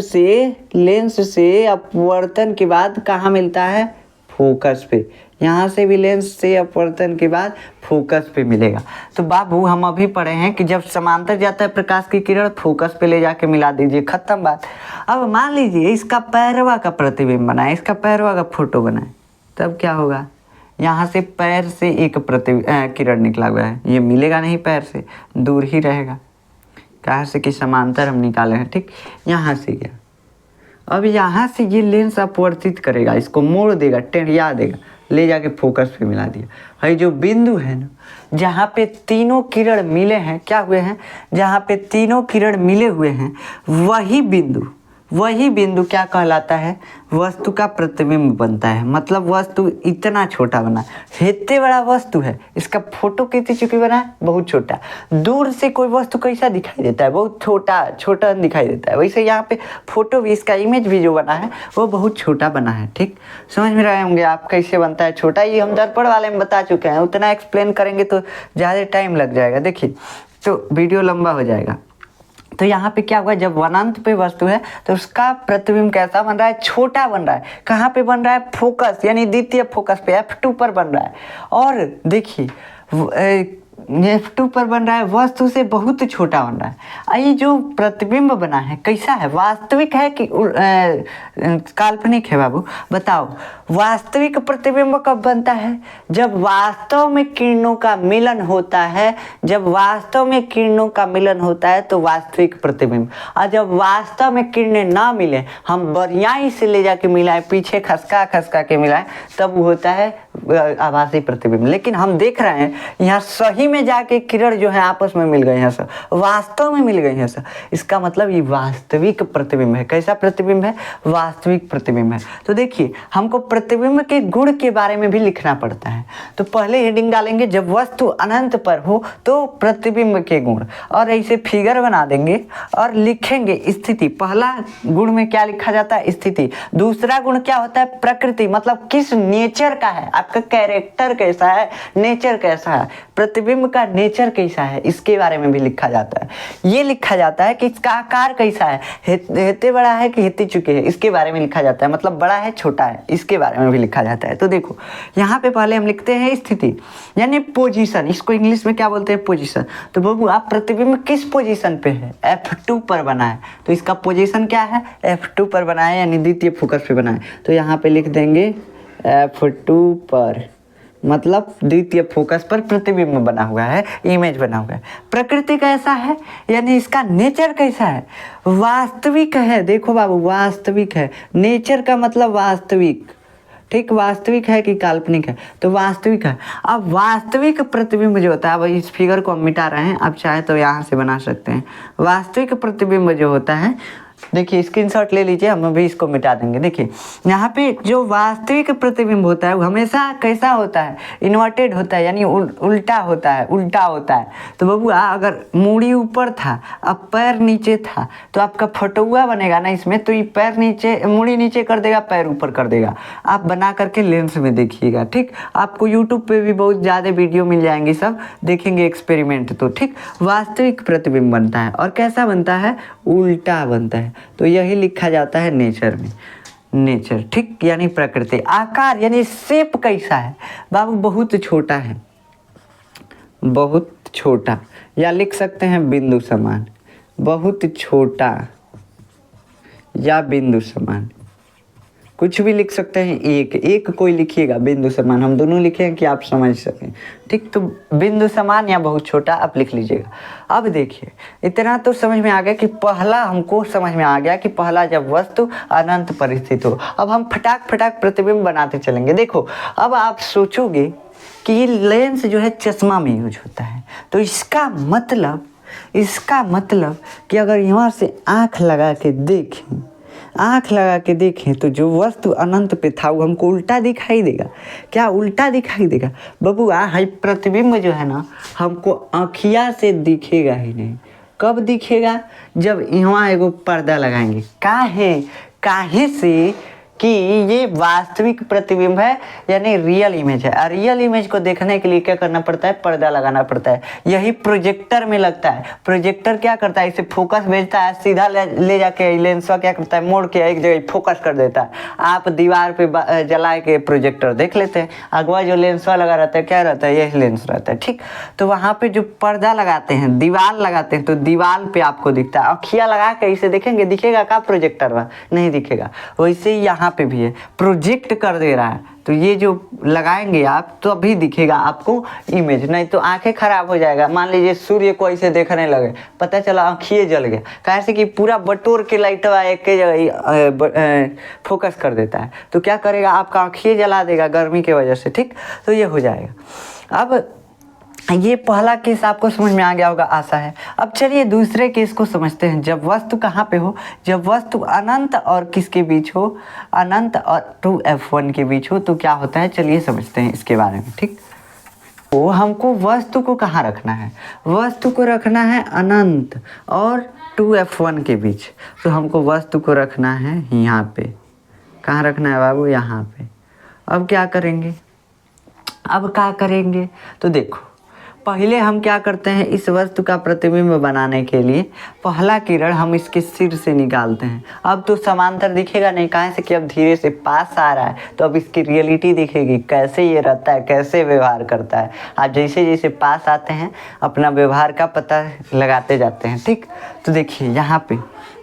से अपवर्तन के बाद कहाँ मिलता है, फोकस पे। यहाँ से भी लेंस से अपवर्तन के बाद फोकस पे मिलेगा। तो बाबू हम अभी पढ़े हैं कि जब समांतर जाता है प्रकाश की किरण, फोकस पे ले जाके मिला दीजिए, खत्म बात। अब मान लीजिए इसका पैरवा का प्रतिबिंब बनाए, इसका पैरवा का फोटो बनाए, तब क्या होगा, यहाँ से पैर से एक किरण निकला हुआ है, ये मिलेगा नहीं, पैर से दूर ही रहेगा, कहाँ से कि समांतर हम निकाले हैं, ठीक। यहाँ से गया, अब यहाँ से ये लेंस अपवर्तित करेगा, इसको मोड़ देगा, टेढ़िया देगा, ले जाके फोकस पे मिला दिया। ये जो बिंदु है ना, जहाँ पे तीनों किरण मिले हैं, क्या हुए हैं, जहाँ पे तीनों किरण मिले हुए हैं, वही बिंदु क्या कहलाता है, वस्तु का प्रतिबिंब बनता है। मतलब वस्तु इतना छोटा बना, इतने बड़ा वस्तु है, इसका फोटो कितनी चुकी बना है, बहुत छोटा। दूर से कोई वस्तु कैसा दिखाई देता है, बहुत छोटा दिखाई देता है। वैसे यहाँ पे फोटो भी, इसका इमेज भी जो बना है वो बहुत छोटा बना है, ठीक। समझ में रहे होंगे आप कैसे बनता है छोटा, ये हम दर्पण वाले में बता चुके हैं, उतना एक्सप्लेन करेंगे तो ज़्यादा टाइम लग जाएगा, देखिए तो वीडियो लंबा हो जाएगा। तो यहाँ पे क्या हुआ, जब अनंत पे वस्तु है तो उसका प्रतिबिंब कैसा बन रहा है, छोटा बन रहा है। कहाँ पे बन रहा है, फोकस यानी द्वितीय फोकस पे F2 पर बन रहा है। और देखिए F2 पर बन रहा है, वस्तु से बहुत छोटा बन रहा है। ये जो प्रतिबिंब बना है कैसा है, वास्तविक है कि काल्पनिक है बाबू, बताओ। वास्तविक प्रतिबिंब कब बनता है, जब वास्तव में किरणों का मिलन होता है। जब वास्तव में किरणों का मिलन होता है तो वास्तविक प्रतिबिंब। और जब वास्तव में किरणें ना मिले, हम बरियाई से ले जाके मिलाएं, पीछे खसका के मिलाएं, तब वो होता है आभासी प्रतिबिंब। लेकिन हम देख रहे हैं यहाँ सही में जाके किरण जो है आपस में मिल गए हैं सर, वास्तव में मिल गए हैं सर, इसका मतलब ये वास्तविक प्रतिबिंब है। कैसा प्रतिबिंब है, वास्तविक प्रतिबिंब है। तो देखिए हमको प्रतिबिंब के गुण के बारे में भी लिखना पड़ता है। तो पहले हेडिंग डालेंगे, जब वस्तु अनंत पर हो तो प्रतिबिंब के गुण, और ऐसे फिगर बना देंगे और लिखेंगे स्थिति। पहला गुण में क्या लिखा जाता है, स्थिति। दूसरा गुण क्या होता है, प्रकृति, मतलब किस नेचर का है, आपका कैरेक्टर कैसा है, नेचर कैसा है, प्रतिबिंब का नेचर कैसा है, इसके बारे में भी लिखा जाता है। ये लिखा जाता है कि इसका आकार कैसा है, इतने बड़ा है कि इतनी चुके है, इसके बारे में लिखा जाता है। मतलब बड़ा है छोटा है, इसके बारे में भी लिखा जाता है। तो देखो यहाँ पे पहले हम लिखते हैं स्थिति यानी पोजीशन, इसको इंग्लिश में क्या बोलते हैं, पोजीशन। तो बाबू आप प्रतिबिंब किस पोजीशन पे है, F2 पर बना है, तो इसका पोजीशन क्या है, F2 पर बना है, यानी द्वितीय फोकस पे बना है। तो यहाँ पे लिख देंगे F2 पर, मतलब द्वितीय फोकस पर प्रतिबिंब बना हुआ है, इमेज बना हुआ है। प्रकृति कैसा है, यानी इसका नेचर कैसा है, वास्तविक है। देखो बाबू वास्तविक है, नेचर का मतलब वास्तविक, ठीक। वास्तविक है कि काल्पनिक है, तो वास्तविक है। अब वास्तविक प्रतिबिंब जो होता है, अब इस फिगर को हम मिटा रहे हैं, आप चाहे तो यहाँ से बना सकते हैं। वास्तविक प्रतिबिंब जो होता है, देखिए स्क्रीनशॉट ले लीजिए, हम अभी इसको मिटा देंगे। देखिए यहाँ पे जो वास्तविक प्रतिबिंब होता है वो हमेशा कैसा होता है, इन्वर्टेड होता है, यानी उल्टा होता है। तो बाबू अगर मूड़ी ऊपर था, अब पैर नीचे था, तो आपका फटुआ बनेगा ना इसमें, तो ये पैर नीचे, मूड़ी नीचे कर देगा, पैर ऊपर कर देगा। आप बना करके लेंस में देखिएगा, ठीक। आपको यूट्यूब पे भी बहुत ज़्यादा वीडियो मिल जाएंगे, सब देखेंगे एक्सपेरिमेंट, तो ठीक। वास्तविक प्रतिबिंब बनता है, और कैसा बनता है, उल्टा बनता है। तो यही लिखा जाता है नेचर में, नेचर, ठीक, यानी प्रकृति। आकार यानी शेप कैसा है बाबू, बहुत छोटा है, बहुत छोटा, या लिख सकते हैं बिंदु समान, बहुत छोटा या बिंदु समान, कुछ भी लिख सकते हैं। एक कोई लिखिएगा, बिंदु समान, हम दोनों लिखें कि आप समझ सकें, ठीक। तो बिंदु समान या बहुत छोटा आप लिख लीजिएगा। अब देखिए इतना तो समझ में आ गया कि पहला, हमको समझ में आ गया कि पहला जब वस्तु अनंत पर स्थित हो। अब हम फटाक प्रतिबिंब बनाते चलेंगे। देखो अब आप सोचोगे कि ये लेंस जो है चश्मा में यूज होता है, तो इसका मतलब कि अगर यहाँ से आँख लगा के देखें तो जो वस्तु अनंत पे था वो हमको उल्टा दिखाई देगा। क्या उल्टा दिखाई देगा बाबू, हाई प्रतिबिंब जो है ना हमको आँखिया से दिखेगा ही नहीं। कब दिखेगा, जब यहाँ एगो पर्दा लगाएंगे। काहे से कि ये वास्तविक प्रतिबिंब है, यानी रियल इमेज है। और रियल इमेज को देखने के लिए क्या करना पड़ता है, पर्दा लगाना पड़ता है। यही प्रोजेक्टर में लगता है। प्रोजेक्टर क्या करता है, इसे फोकस भेजता है, सीधा ले जाके लेंस क्या करता है, मोड़ के एक जगह फोकस कर देता है। आप दीवार पे जला के प्रोजेक्टर देख लेते हैं, अगवा जो लेंस लगा रहता है क्या रहता है, यही लेंस रहता है, ठीक। तो वहाँ पे जो पर्दा लगाते हैं, दीवार लगाते हैं, तो दीवार पे आपको दिखता है। अखिया लगा के इसे देखेंगे, दिखेगा क्या प्रोजेक्टर वह नहीं दिखेगा। वैसे ही यहाँ पे भी है, प्रोजेक्ट कर दे रहा है, तो ये जो लगाएंगे आप तो अभी दिखेगा आपको इमेज, नहीं तो आंखें खराब हो जाएगा। मान लीजिए सूर्य को ऐसे देखने लगे, पता चला आँखिए जल गया, कैसे कि पूरा बटोर के लाइटवा एक के जगह फोकस कर देता है, तो क्या करेगा आपका आँखिए जला देगा गर्मी की वजह से, ठीक। तो ये हो जाएगा। अब ये पहला केस आपको समझ में आ गया होगा, आशा है। अब चलिए दूसरे केस को समझते हैं। जब वस्तु कहाँ पे हो, जब वस्तु अनंत और किसके बीच हो, अनंत और 2f1 के बीच हो, तो क्या होता है चलिए समझते हैं इसके बारे में, ठीक। तो हमको वस्तु को कहाँ रखना है, वस्तु को रखना है अनंत और 2f1 के बीच। तो हमको वस्तु को रखना है यहाँ पे, कहाँ रखना है बाबू, यहाँ पे। अब क्या करेंगे, अब क्या करेंगे, तो देखो पहले हम क्या करते हैं, इस वस्तु का प्रतिबिंब बनाने के लिए पहला किरण हम इसके सिर से निकालते हैं। अब तो समांतर दिखेगा नहीं, कहाँ से कि अब धीरे से पास आ रहा है, तो अब इसकी रियलिटी दिखेगी, कैसे ये रहता है, कैसे व्यवहार करता है। आप जैसे जैसे पास आते हैं अपना व्यवहार का पता लगाते जाते हैं, ठीक। तो देखिए यहाँ पे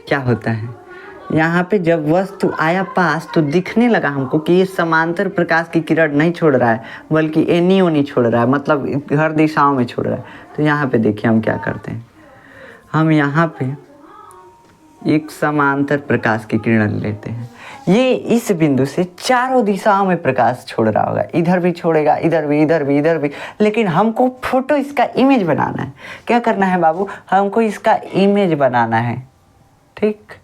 क्या होता है, यहाँ पे जब वस्तु आया पास तो दिखने लगा हमको कि ये समांतर प्रकाश की किरण नहीं छोड़ रहा है, बल्कि एनी ओनी छोड़ रहा है, मतलब हर दिशाओं में छोड़ रहा है। तो यहाँ पे देखिए हम क्या करते हैं, हम यहाँ पे एक समांतर प्रकाश की किरण लेते हैं। ये इस बिंदु से चारों दिशाओं में प्रकाश छोड़ रहा होगा, इधर भी छोड़ेगा, इधर भी, इधर भी, इधर भी। लेकिन हमको फोटो इसका इमेज बनाना है। क्या करना है बाबू, हमको इसका इमेज बनाना है, ठीक।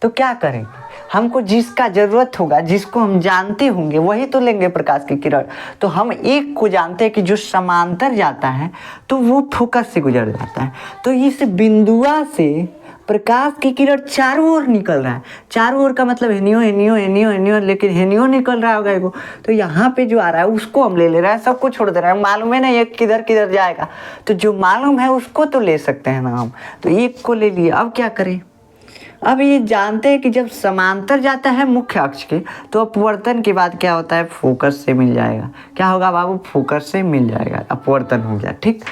तो क्या करेंगे, हमको जिसका ज़रूरत होगा, जिसको हम जानते होंगे वही तो लेंगे प्रकाश की किरण। तो हम एक को जानते हैं कि जो समांतर जाता है तो वो फोकस से गुजर जाता है। तो इस बिंदुआ से प्रकाश की किरण चारों ओर निकल रहा है, चारों ओर का मतलब हेनियो हेनियो हेनियो हेनियो, लेकिन हेनियो निकल रहा होगा एगो। तो यहाँ पे जो आ रहा है उसको हम ले रहे हैं, सबको छोड़ दे रहे हैं, मालूम है ना एक किधर किधर जाएगा। तो जो मालूम है उसको तो ले सकते हैं ना हम, तो एक को ले लिए। अब क्या करें, अब ये जानते हैं कि जब समांतर जाता है मुख्य अक्ष के तो अपवर्तन के बाद क्या होता है, फोकस से मिल जाएगा। क्या होगा बाबू, फोकस से मिल जाएगा, अपवर्तन हो गया, ठीक।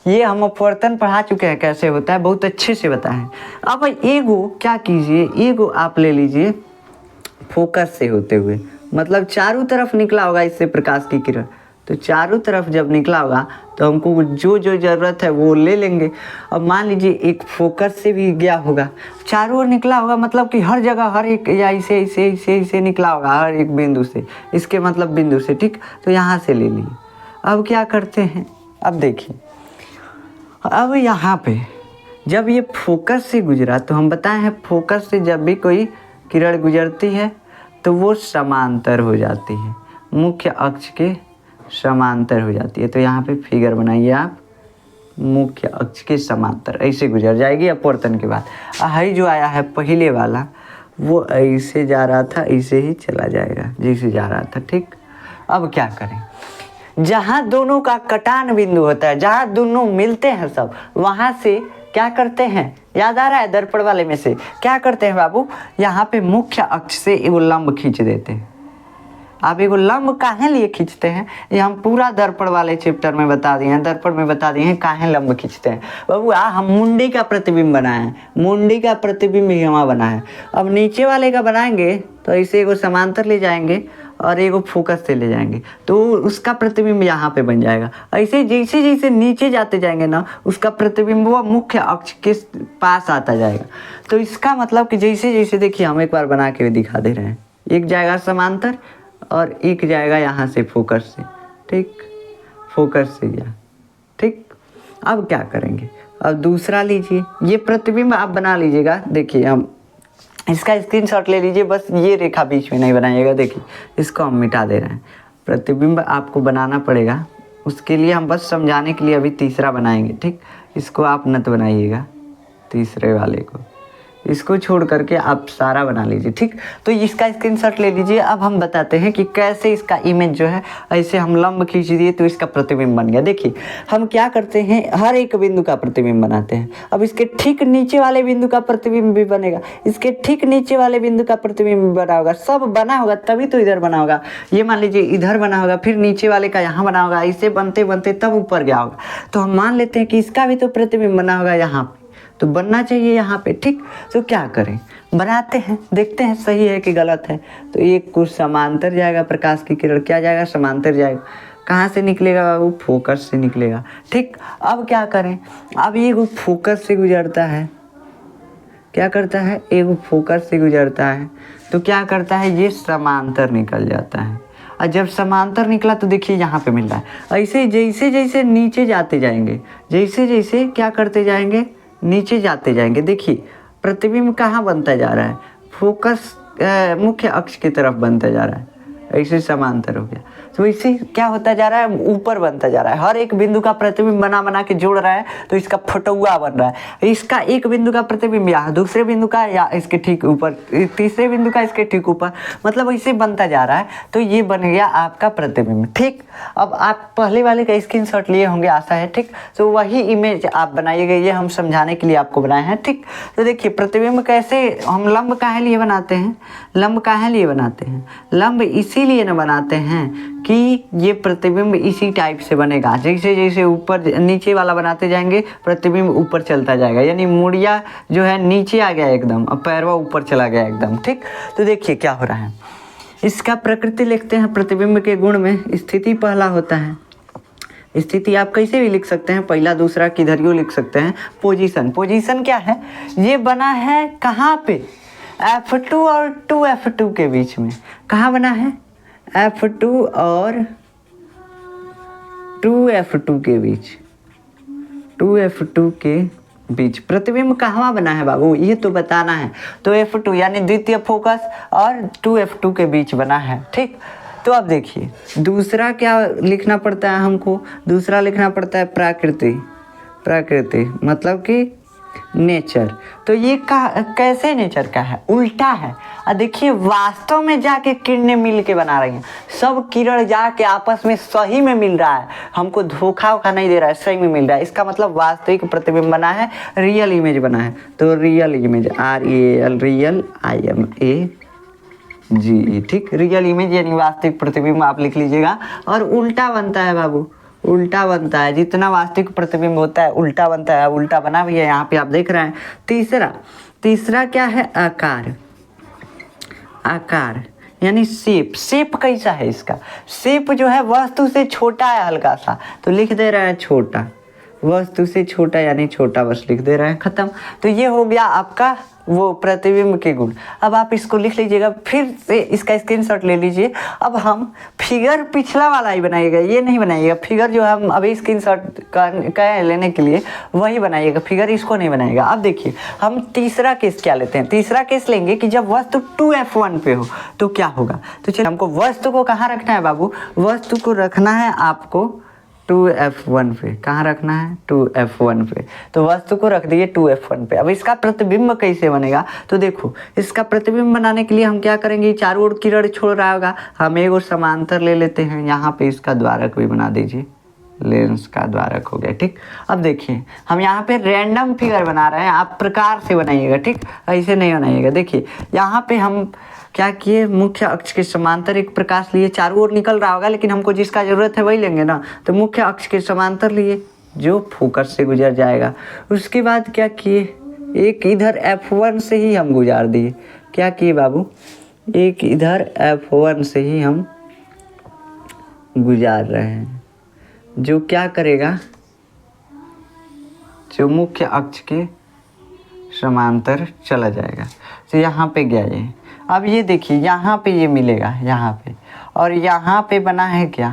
ये हम अपवर्तन पढ़ा चुके हैं कैसे होता है, बहुत अच्छे से बताएं। अब एगो क्या कीजिए, एगो आप ले लीजिए फोकस से होते हुए, मतलब चारों तरफ निकला होगा इससे प्रकाश की किरण। तो चारों तरफ जब निकला होगा तो हमको जो जो ज़रूरत है वो ले लेंगे। अब मान लीजिए एक फोकस से भी गया होगा, चारों ओर निकला होगा, मतलब कि हर जगह हर एक या ऐसे ऐसे ऐसे ऐसे निकला होगा हर एक बिंदु से, इसके मतलब बिंदु से, ठीक। तो यहाँ से ले लिए। अब क्या करते हैं, अब देखिए, अब यहाँ पे जब ये फोकस से गुजरा तो हम बताए हैं फोकस से जब भी कोई किरण गुजरती है तो वो समांतर हो जाती है, मुख्य अक्ष के समांतर हो जाती है। तो यहाँ पे फिगर बनाइए आप, मुख्य अक्ष के समांतर ऐसे गुजर जाएगी अपवर्तन के बाद। हाई जो आया है पहले वाला वो ऐसे जा रहा था, ऐसे ही चला जाएगा जैसे जा रहा था, ठीक। अब क्या करें, जहाँ दोनों का कटान बिंदु होता है, जहाँ दोनों मिलते हैं सब, वहाँ से क्या करते हैं, याद आ रहा है दर्पण वाले में से क्या करते हैं बाबू, यहाँ पे मुख्य अक्ष से एगो लंब खींच देते हैं। आप एगो लंब काहे लिए खींचते हैं, ये हम पूरा दर्पण वाले चैप्टर में बता दिए हैं, दर्पण में बता दिए हैं काहे लंब खींचते हैं। बाबू हम मुंडी का प्रतिबिंब बनाए हैं, मुंडी का प्रतिबिंब ही हमारा बना है। अब नीचे वाले का बनाएंगे तो ऐसे एगो समांतर ले जाएंगे और एगो फोकस से ले जाएंगे, तो उसका प्रतिबिंब यहाँ पे बन जाएगा। ऐसे जैसे जैसे नीचे जाते जाएंगे ना, उसका प्रतिबिंब वो मुख्य अक्ष के पास आता जाएगा। तो इसका मतलब कि जैसे जैसे देखिए हम एक बार बना के दिखा दे रहे हैं, एक जाएगा समांतर और एक जाएगा यहाँ से फोकस से, ठीक, फोकस से गया, ठीक। अब क्या करेंगे, अब दूसरा लीजिए, ये प्रतिबिंब आप बना लीजिएगा। देखिए हम इसका स्क्रीनशॉट ले लीजिए, बस ये रेखा बीच में नहीं बनाइएगा। देखिए इसको हम मिटा दे रहे हैं, प्रतिबिंब आपको बनाना पड़ेगा, उसके लिए हम बस समझाने के लिए अभी तीसरा बनाएंगे, ठीक। इसको आप नत बनाइएगा, तीसरे वाले को, इसको छोड़ करके आप सारा बना लीजिए, ठीक। तो इसका स्क्रीनशॉट ले लीजिए। अब हम बताते हैं कि कैसे इसका इमेज जो है, ऐसे हम लंब खींच दिए तो इसका प्रतिबिंब बन गया। देखिए हम क्या करते हैं, हर एक बिंदु का प्रतिबिंब बनाते हैं। अब इसके ठीक नीचे वाले बिंदु का प्रतिबिंब भी बनेगा, इसके ठीक नीचे वाले बिंदु का प्रतिबिंब भी बना होगा, सब बना होगा तभी तो इधर बना होगा। ये मान लीजिए इधर बना होगा, फिर नीचे वाले का यहाँ बना होगा, ऐसे बनते बनते तब ऊपर गया होगा। तो हम मान लेते हैं कि इसका भी तो प्रतिबिंब बना होगा यहाँ पे, तो बनना चाहिए यहाँ पे, ठीक। तो क्या करें, बनाते हैं, देखते हैं सही है कि गलत है। तो ये कुछ समांतर जाएगा, प्रकाश की किरण क्या जाएगा, समांतर जाएगा। कहाँ से निकलेगा बाबू, फोकस से निकलेगा, ठीक। अब क्या करें, अब ये फोकस से गुजरता है, क्या करता है, एक फोकस से गुजरता है तो क्या करता है, ये समांतर निकल जाता है। और जब समांतर निकला तो देखिए यहाँ पे मिल रहा है। ऐसे जैसे जैसे नीचे जाते जाएंगे, जैसे जैसे क्या करते जाएंगे, नीचे जाते जाएंगे, देखिए प्रतिबिंब कहाँ बनता जा रहा है, फोकस मुख्य अक्ष की तरफ बनता जा रहा है, ऐसे समांतर हो गया। तो इससे क्या होता जा रहा है, ऊपर बनता जा रहा है। हर एक बिंदु का प्रतिबिंब बना बना के जोड़ रहा है तो इसका फटुआ बन रहा है। इसका एक बिंदु का प्रतिबिंब यहाँ, दूसरे बिंदु का या इसके ठीक ऊपर, तीसरे बिंदु का इसके ठीक ऊपर, मतलब ऐसे बनता जा रहा है। तो ये बन गया आपका प्रतिबिंब, ठीक। अब आप पहले वाले का स्क्रीनशॉट लिए होंगे, आशा है, ठीक। तो वही इमेज आप बनाइएगा, ये हम समझाने के लिए आपको बनाए हैं, ठीक। तो देखिए प्रतिबिंब कैसे हम लंब काहे लिए बनाते हैं, लंब काहे लिए बनाते हैं, लंब इसीलिए न बनाते हैं कि ये प्रतिबिंब इसी टाइप से बनेगा। जैसे जैसे ऊपर नीचे वाला बनाते जाएंगे प्रतिबिंब ऊपर चलता जाएगा, यानी मुड़िया जो है नीचे आ गया एकदम, अब पैरवा ऊपर चला गया एकदम, ठीक। तो देखिए क्या हो रहा है, इसका प्रकृति लिखते हैं प्रतिबिंब के गुण में। स्थिति पहला होता है, स्थिति आप कैसे भी लिख सकते हैं, पहला दूसरा किधरियो लिख सकते हैं। पोजीशन, पोजीशन क्या है, ये बना है कहाँ पे, F2 और 2F2 के बीच में। कहाँ बना है, F2 और 2F2 के बीच, 2F2 के बीच प्रतिबिंब कहाँ बना है बाबू, ये तो बताना है। तो F2 यानी द्वितीय फोकस और 2F2 के बीच बना है, ठीक। तो अब देखिए दूसरा क्या लिखना पड़ता है हमको, दूसरा लिखना पड़ता है प्रकृति, प्रकृति मतलब कि नेचर। तो ये कैसे नेचर का है, उल्टा है। और देखिए वास्तव में जाके किरणें मिल के बना रही हैं, सब किरण जाके आपस में सही में मिल रहा है, हमको धोखा वोखा नहीं दे रहा है, सही में मिल रहा है। इसका मतलब वास्तविक प्रतिबिंब बना है, रियल इमेज बना है। तो real image, REAL, real, IMAGE, ठीक। रियल इमेज यानी वास्तविक प्रतिबिंब आप लिख लीजिएगा। और उल्टा बनता है बाबू, उल्टा बनता है, जितना वास्तविक प्रतिबिंब होता है उल्टा बनता है, उल्टा बना भी है यहाँ पे आप देख रहे हैं। तीसरा, तीसरा क्या है, आकार, आकार यानी शेप। शेप कैसा है इसका, शेप जो है वस्तु से छोटा है हल्का सा, तो लिख दे रहे हैं छोटा, वस्तु से छोटा यानी छोटा, बस लिख दे रहे हैं, खत्म। तो ये हो गया आपका वो प्रतिबिंब के गुण। अब आप इसको लिख लीजिएगा, फिर से इसका स्क्रीनशॉट ले लीजिए। अब हम फिगर पिछला वाला ही बनाइएगा, ये नहीं बनाइएगा। फिगर जो हम अभी स्क्रीनशॉट का लेने के लिए वही बनाइएगा, फिगर इसको नहीं बनाइएगा। अब देखिए हम तीसरा केस क्या लेते हैं, तीसरा केस लेंगे कि जब वस्तु 2F1 पे हो तो क्या होगा। तो चलिए हमको वस्तु को कहाँ रखना है बाबू, वस्तु को रखना है आपको 2F1 पे। कहाँ रखना है, 2F1 पे। तो वस्तु को रख दिए 2F1 पे। अब इसका प्रतिबिंब कैसे बनेगा, तो देखो इसका प्रतिबिंब बनाने के लिए हम क्या करेंगे, चारों ओर किरण छोड़ रहा होगा, हम एक और समांतर ले लेते हैं, यहाँ पे इसका द्वारक भी बना दीजिए, लेंस का द्वारक हो गया, ठीक। अब देखिए हम यहाँ पे रैंडम फिगर बना रहे हैं, आप प्रकार से बनाइएगा, ठीक, ऐसे नहीं बनाइएगा। देखिए यहाँ पे हम क्या किए, मुख्य अक्ष के समांतर एक प्रकाश लिए, चारों ओर निकल रहा होगा लेकिन हमको जिसका जरूरत है वही लेंगे ना, तो मुख्य अक्ष के समांतर लिए जो फोकस से गुजर जाएगा। उसके बाद क्या किए, एक इधर F1 से ही हम गुजार दिए। क्या किए बाबू, एक इधर F1 से ही हम गुजार रहे हैं, जो क्या करेगा, जो मुख्य अक्ष के समांतर चला जाएगा। तो यहाँ पे गया ये। अब ये देखिए यहाँ पे ये मिलेगा, यहाँ पे, और यहाँ पे बना है क्या,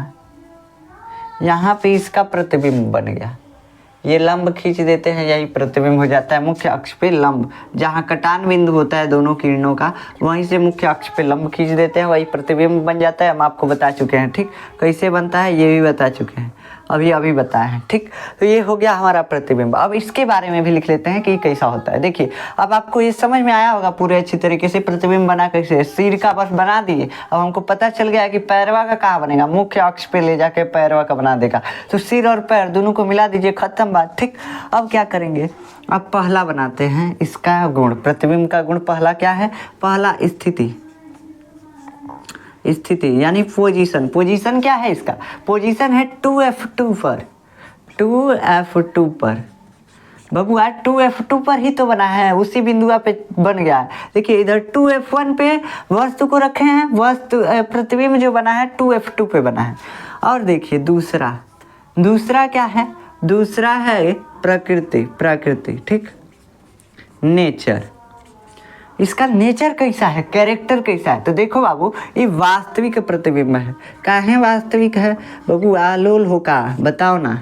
यहाँ पे इसका प्रतिबिंब बन गया। ये लंब खींच देते हैं, यही प्रतिबिंब हो जाता है मुख्य अक्ष पे लंब। जहाँ कटान बिंदु होता है दोनों किरणों का, वहीं से मुख्य अक्ष पे लंब खींच देते हैं, वही प्रतिबिंब बन जाता है। हम आपको बता चुके हैं, ठीक, कैसे बनता है ये भी बता चुके हैं, अभी बताए हैं, ठीक। तो ये हो गया हमारा प्रतिबिंब। अब इसके बारे में भी लिख लेते हैं कि कैसा होता है। देखिए अब आपको ये समझ में आया होगा पूरे अच्छी तरीके से प्रतिबिंब बना कैसे, सिर का बस बना दिए। अब हमको पता चल गया कि पैरवा का कहाँ बनेगा, मुख्य अक्ष पे ले जाके पैरवा का बना देगा। तो सिर और पैर दोनों को मिला दीजिए, खत्म बात, ठीक। अब क्या करेंगे, अब पहला बनाते हैं इसका गुण, प्रतिबिंब का गुण पहला क्या है, पहला स्थिति, स्थिति यानी पोजीशन। पोजीशन क्या है इसका, पोजीशन है 2F2 पर, 2F2 पर, बबुआ 2F2 पर ही तो बना है, उसी बिंदुआ पे बन गया है। देखिए इधर 2F1 पे वस्तु को रखे हैं, वस्तु प्रतिबिंब जो बना है 2F2 पे बना है। और देखिए दूसरा क्या है, दूसरा है प्रकृति, ठीक, नेचर। इसका नेचर कैसा है, कैरेक्टर कैसा है, तो देखो बाबू ये वास्तविक प्रतिबिंब है। काहे वास्तविक है बाबू, आलोल हो का बताओ ना।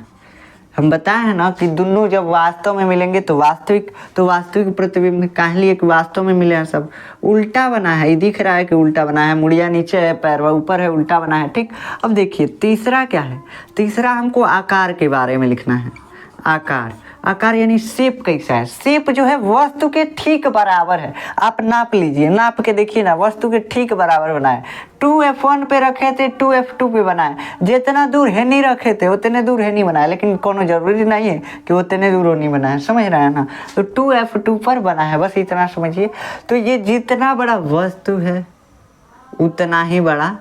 हम बताए हैं ना कि दोनों जब वास्तव में मिलेंगे तो वास्तविक प्रतिबिंब काहे लिए कि वास्तव में मिले हैं सब। उल्टा बना है, ये दिख रहा है कि उल्टा बना है, मुड़िया नीचे है, पैर ऊपर है, उल्टा बना है, ठीक। अब देखिए तीसरा क्या है, तीसरा हमको आकार के बारे में लिखना है। आकार यानी शेप कैसा है, शेप जो है वस्तु के ठीक बराबर है। आप नाप लीजिए, नाप के देखिए ना, वस्तु के ठीक बराबर बनाए। 2F1 पे रखे थे, 2F2 पे बनाए। जितना दूर है नहीं रखे थे उतने दूर है नहीं बनाए, लेकिन कोनो जरूरी नहीं है कि उतने दूर नहीं बनाए, समझ रहे हैं ना। तो 2F2 पर बना है, बस इतना समझिए। तो ये जितना बड़ा वस्तु है उतना ही बड़ा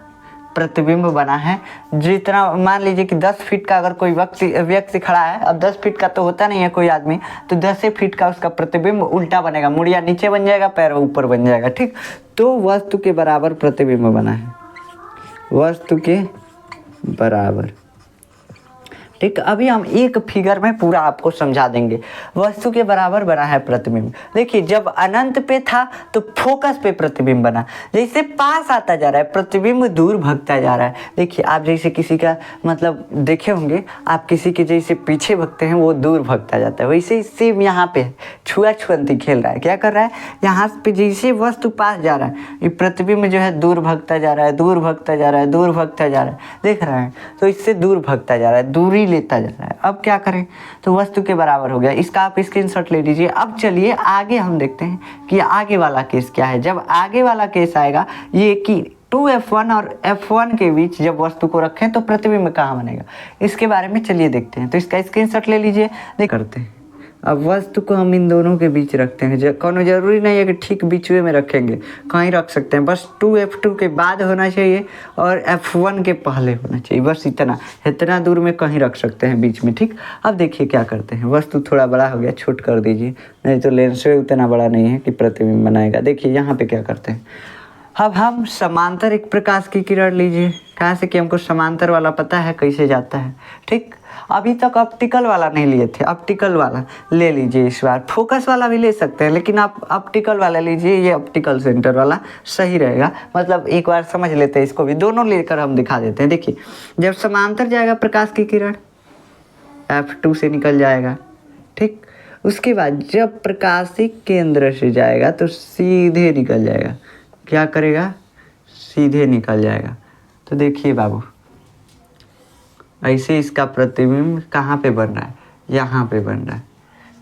प्रतिबिंब बना है। जितना मान लीजिए कि 10 फीट का अगर कोई व्यक्ति खड़ा है, अब 10 फीट का तो होता नहीं है कोई आदमी, तो 10 फीट का उसका प्रतिबिंब उल्टा बनेगा, मुड़िया नीचे बन जाएगा, पैर ऊपर बन जाएगा, ठीक। तो वस्तु के बराबर प्रतिबिंब बना है, वस्तु के बराबर, ठीक। अभी हम एक फिगर में पूरा आपको समझा देंगे। वस्तु के बराबर बना है प्रतिबिंब। देखिए जब अनंत पे था तो फोकस पे प्रतिबिंब बना, जैसे पास आता जा रहा है प्रतिबिंब दूर भगता जा रहा है। देखिए आप जैसे किसी का मतलब देखे होंगे, आप किसी के जैसे पीछे भगते हैं वो दूर भगता जाता है, वैसे ही सेम यहाँ पे छुआछुअंती खेल रहा है। क्या कर रहा है, यहाँ पे जैसे वस्तु पास जा रहा है ये प्रतिबिंब जो है दूर भगता जा रहा है, दूर भगता जा रहा है, दूर भगता जा रहा है, देख रहे हैं। तो इससे दूर भगता जा रहा है, दूरी लेता जा रहा है। अब क्या करें, तो वस्तु के बराबर हो गया। इसका आप स्क्रीनशॉट ले लीजिए। अब चलिए आगे हम देखते हैं कि आगे वाला केस क्या है। जब आगे वाला केस आएगा ये कि 2F1 और F1 के बीच जब वस्तु को रखें तो प्रतिबिंब कहाँ बनेगा, इसके बारे में चलिए देखते हैं। तो इसका स्क्रीनशॉट ले लीजिए, देख करते हैं। अब वस्तु को हम इन दोनों के बीच रखते हैं, कोनो जरूरी नहीं है कि ठीक बीचवे में रखेंगे, कहीं रख सकते हैं। बस 2F2 के बाद होना चाहिए और F1 के पहले होना चाहिए, बस इतना दूर में कहीं रख सकते हैं बीच में, ठीक। अब देखिए क्या करते हैं, वस्तु थोड़ा बड़ा हो गया, छोट कर दीजिए, नहीं तो लेंस उतना बड़ा नहीं है कि प्रतिबिंब बनाएगा। देखिए यहाँ पे क्या करते हैं, अब हम समांतर एक प्रकाश की किरण लीजिए, कहाँ से कि हमको समांतर वाला पता है कैसे जाता है, ठीक। अभी तक ऑप्टिकल वाला नहीं लिए थे, ऑप्टिकल वाला ले लीजिए इस बार। फोकस वाला भी ले सकते हैं लेकिन आप ऑप्टिकल वाला लीजिए, ये ऑप्टिकल सेंटर वाला सही रहेगा। मतलब एक बार समझ लेते हैं इसको भी, दोनों लेकर हम दिखा देते हैं। देखिए जब समांतर जाएगा प्रकाश की किरण F2 से निकल जाएगा, ठीक। उसके बाद जब प्रकाशिक केंद्र से जाएगा तो सीधे निकल जाएगा, क्या करेगा, सीधे निकल जाएगा। तो देखिए बाबू ऐसे इसका प्रतिबिंब कहाँ पे बन रहा है, यहाँ पे बन रहा है।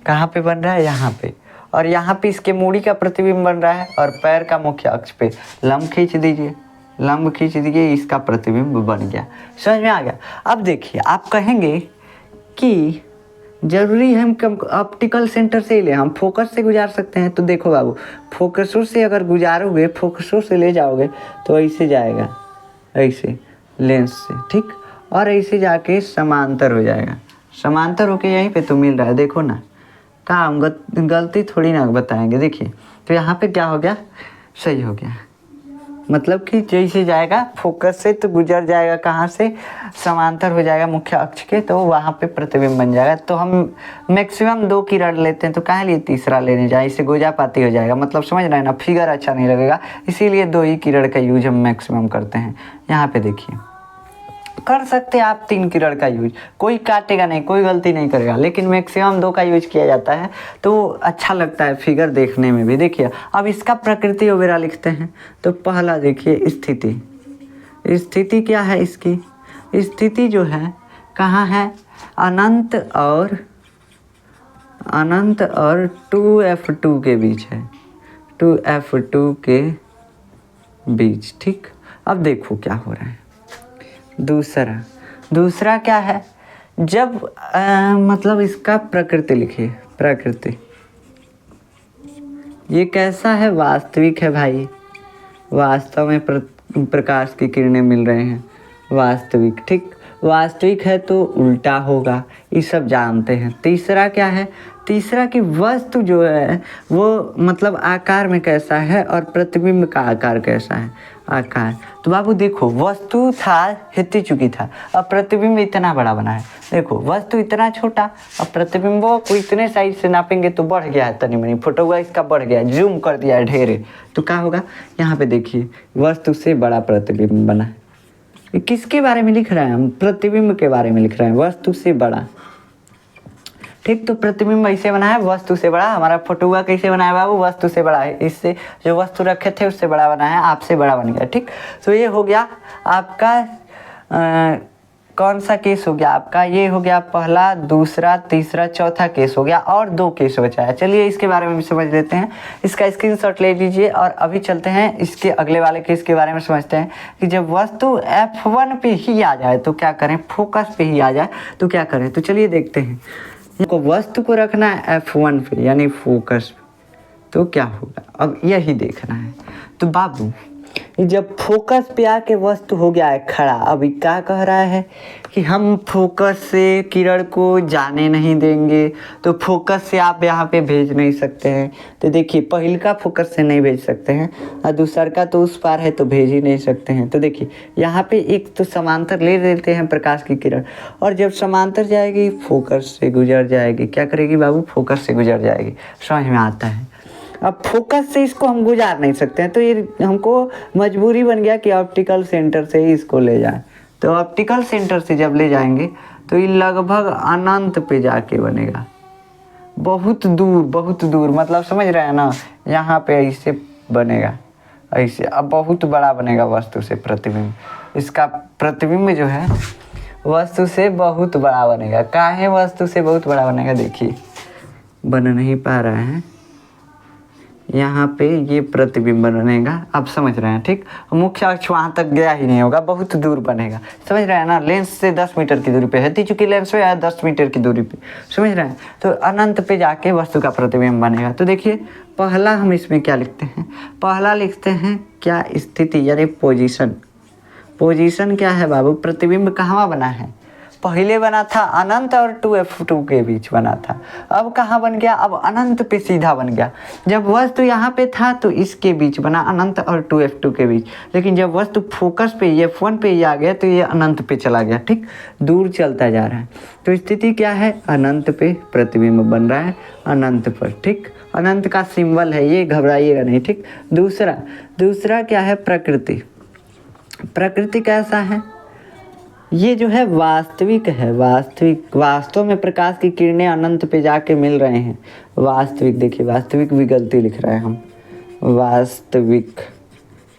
कहाँ पे बन रहा है, यहाँ पे। और यहाँ पे इसके मूड़ी का प्रतिबिंब बन रहा है और पैर का मुख्य अक्ष पे लंब खींच दीजिए, लंब खींच दीजिए, इसका प्रतिबिंब बन गया। समझ में आ गया। अब देखिए आप कहेंगे कि जरूरी है हम ऑप्टिकल सेंटर से ही ले, हम फोकस से गुजार सकते हैं। तो देखो बाबू फोकसों से अगर गुजारोगे, फोकसों से ले जाओगे तो ऐसे जाएगा, ऐसे लेंस से, ठीक। और ऐसे जाके समांतर हो जाएगा, समांतर होके यहीं पे तो मिल रहा है। देखो ना, कहाँ हम गलती थोड़ी ना बताएंगे। देखिए तो यहाँ पे क्या हो गया, सही हो गया। मतलब कि जैसे जाएगा फोकस से तो गुजर जाएगा, कहाँ से, समांतर हो जाएगा मुख्य अक्ष के, तो वहाँ पे प्रतिबिंब बन जाएगा। तो हम मैक्सिमम 2 किरण लेते हैं, तो काहे लिए तीसरा लेने जाए, इससे गोजापाती हो जाएगा। मतलब समझ रहे हैं ना, फिगर अच्छा नहीं लगेगा, इसीलिए 2 ही किरण का यूज हम मैक्सिमम करते हैं। यहाँ पे देखिए कर सकते हैं आप 3 किरण का यूज, कोई काटेगा नहीं, कोई गलती नहीं करेगा, लेकिन मैक्सिमम 2 का यूज किया जाता है तो अच्छा लगता है फिगर देखने में भी। देखिए अब इसका प्रकृति वगैरह लिखते हैं। तो पहला देखिए स्थिति, स्थिति क्या है इसकी, स्थिति जो है कहाँ है, अनंत और 2F2 के बीच है, 2F2 के बीच, ठीक। अब देखो क्या हो रहा है। दूसरा क्या है, जब मतलब इसका प्रकृति लिखिए, प्रकृति ये कैसा है, वास्तविक है भाई, वास्तव में प्रकाश की किरणें मिल रहे हैं, वास्तविक, ठीक। वास्तविक है तो उल्टा होगा, ये सब जानते हैं। तीसरा क्या है, तीसरा कि वस्तु जो है वो मतलब आकार में कैसा है और प्रतिबिंब का आकार कैसा है। आकार तो बाबू देखो, वस्तु था हित्ती चुकी था, अब प्रतिबिंब इतना बड़ा बना है। देखो वस्तु इतना छोटा, अब प्रतिबिंबों को इतने साइज से नापेंगे तो बढ़ गया है, तनी मनी फोटो हुआ इसका बढ़ गया है, जूम कर दिया है ढेरे, तो क्या होगा, यहाँ पे देखिए वस्तु से बड़ा प्रतिबिंब बना है। ये किसके बारे में लिख रहे हैं हम, प्रतिबिंब के बारे में लिख रहे हैं, वस्तु से बड़ा। ठीक, तो प्रतिबिंब ऐसे बना है वस्तु से बड़ा। हमारा फोटो हुआ कैसे बना है बाबू, वस्तु से बड़ा है, इससे जो वस्तु रखे थे उससे बड़ा बना है, आपसे बड़ा बन गया। ठीक, तो ये हो गया आपका कौन सा केस हो गया आपका, ये हो गया पहला, दूसरा, तीसरा, चौथा केस हो गया, और 2 केस बचा है। चलिए इसके बारे में भी समझ लेते हैं, इसका स्क्रीनशॉट ले लीजिए और अभी चलते हैं इसके अगले वाले केस के बारे में समझते हैं कि जब वस्तु F1 पे ही आ जाए तो क्या करें, फोकस पे ही आ जाए तो क्या करें। तो चलिए देखते हैं, को वस्तु को रखना है F1 पे यानी फोकस पे, तो क्या होगा अब यही देखना है। तो बाबू जब फोकस पे आके वस्तु हो गया है खड़ा, अभी क्या कह रहा है कि हम फोकस से किरण को जाने नहीं देंगे, तो फोकस से आप यहाँ पे भेज नहीं सकते हैं। तो देखिए पहिल का फोकस से नहीं भेज सकते हैं और दूसर का तो उस पार है तो भेज ही नहीं सकते हैं। तो देखिए यहाँ पे एक तो समांतर ले लेते हैं प्रकाश की किरण, और जब समांतर जाएगी फोकस से गुजर जाएगी, क्या करेगी बाबू, फोकस से गुजर जाएगी। समझ में आता है। अब फोकस से इसको हम गुजार नहीं सकते हैं, तो ये हमको मजबूरी बन गया कि ऑप्टिकल सेंटर से ही इसको ले जाएं। तो ऑप्टिकल सेंटर से जब ले जाएंगे तो ये लगभग अनंत पे जाके बनेगा, बहुत दूर, मतलब समझ रहे हैं ना, यहाँ पे ऐसे बनेगा, ऐसे अब बहुत बड़ा बनेगा वस्तु से प्रतिबिंब। इसका प्रतिबिंब जो है वस्तु से बहुत बड़ा बनेगा। काहे वस्तु से बहुत बड़ा बनेगा, देखिए बन नहीं पा रहा है, यहाँ पे ये प्रतिबिंब बनेगा, आप समझ रहे हैं। ठीक, मुख्य अक्ष वहाँ तक गया ही नहीं होगा, बहुत दूर बनेगा, समझ रहे हैं ना। लेंस से 10 मीटर की दूरी पे है, चूंकि लेंस पे है 10 मीटर की दूरी पे, समझ रहे हैं। तो अनंत पे जाके वस्तु का प्रतिबिंब बनेगा। तो देखिए पहला हम इसमें क्या लिखते हैं, पहला लिखते हैं क्या, स्थिति यानी पोजीशन। पोजीशन क्या है बाबू, प्रतिबिंब कहाँ बना है, पहले बना था अनंत और 2F2 के बीच बना था, अब कहाँ बन गया, अब अनंत पे सीधा बन गया। जब वस्तु यहाँ पे था तो इसके बीच बना, अनंत और 2F2 के बीच, लेकिन जब वस्तु फोकस पे F1 पे ही आ गया तो ये अनंत पे चला गया। ठीक, दूर चलता जा रहा है। तो स्थिति क्या है, अनंत पे प्रतिबिंब बन रहा है, अनंत पर। ठीक, अनंत का सिंबल है ये, घबराइएगा नहीं। ठीक, दूसरा क्या है, प्रकृति। प्रकृति कैसा है, ये जो है वास्तविक है, वास्तव में प्रकाश की किरणें अनंत पे जाके मिल रहे हैं। वास्तविक, देखिए वास्तविक भी गलती लिख रहे हैं हम, वास्तविक।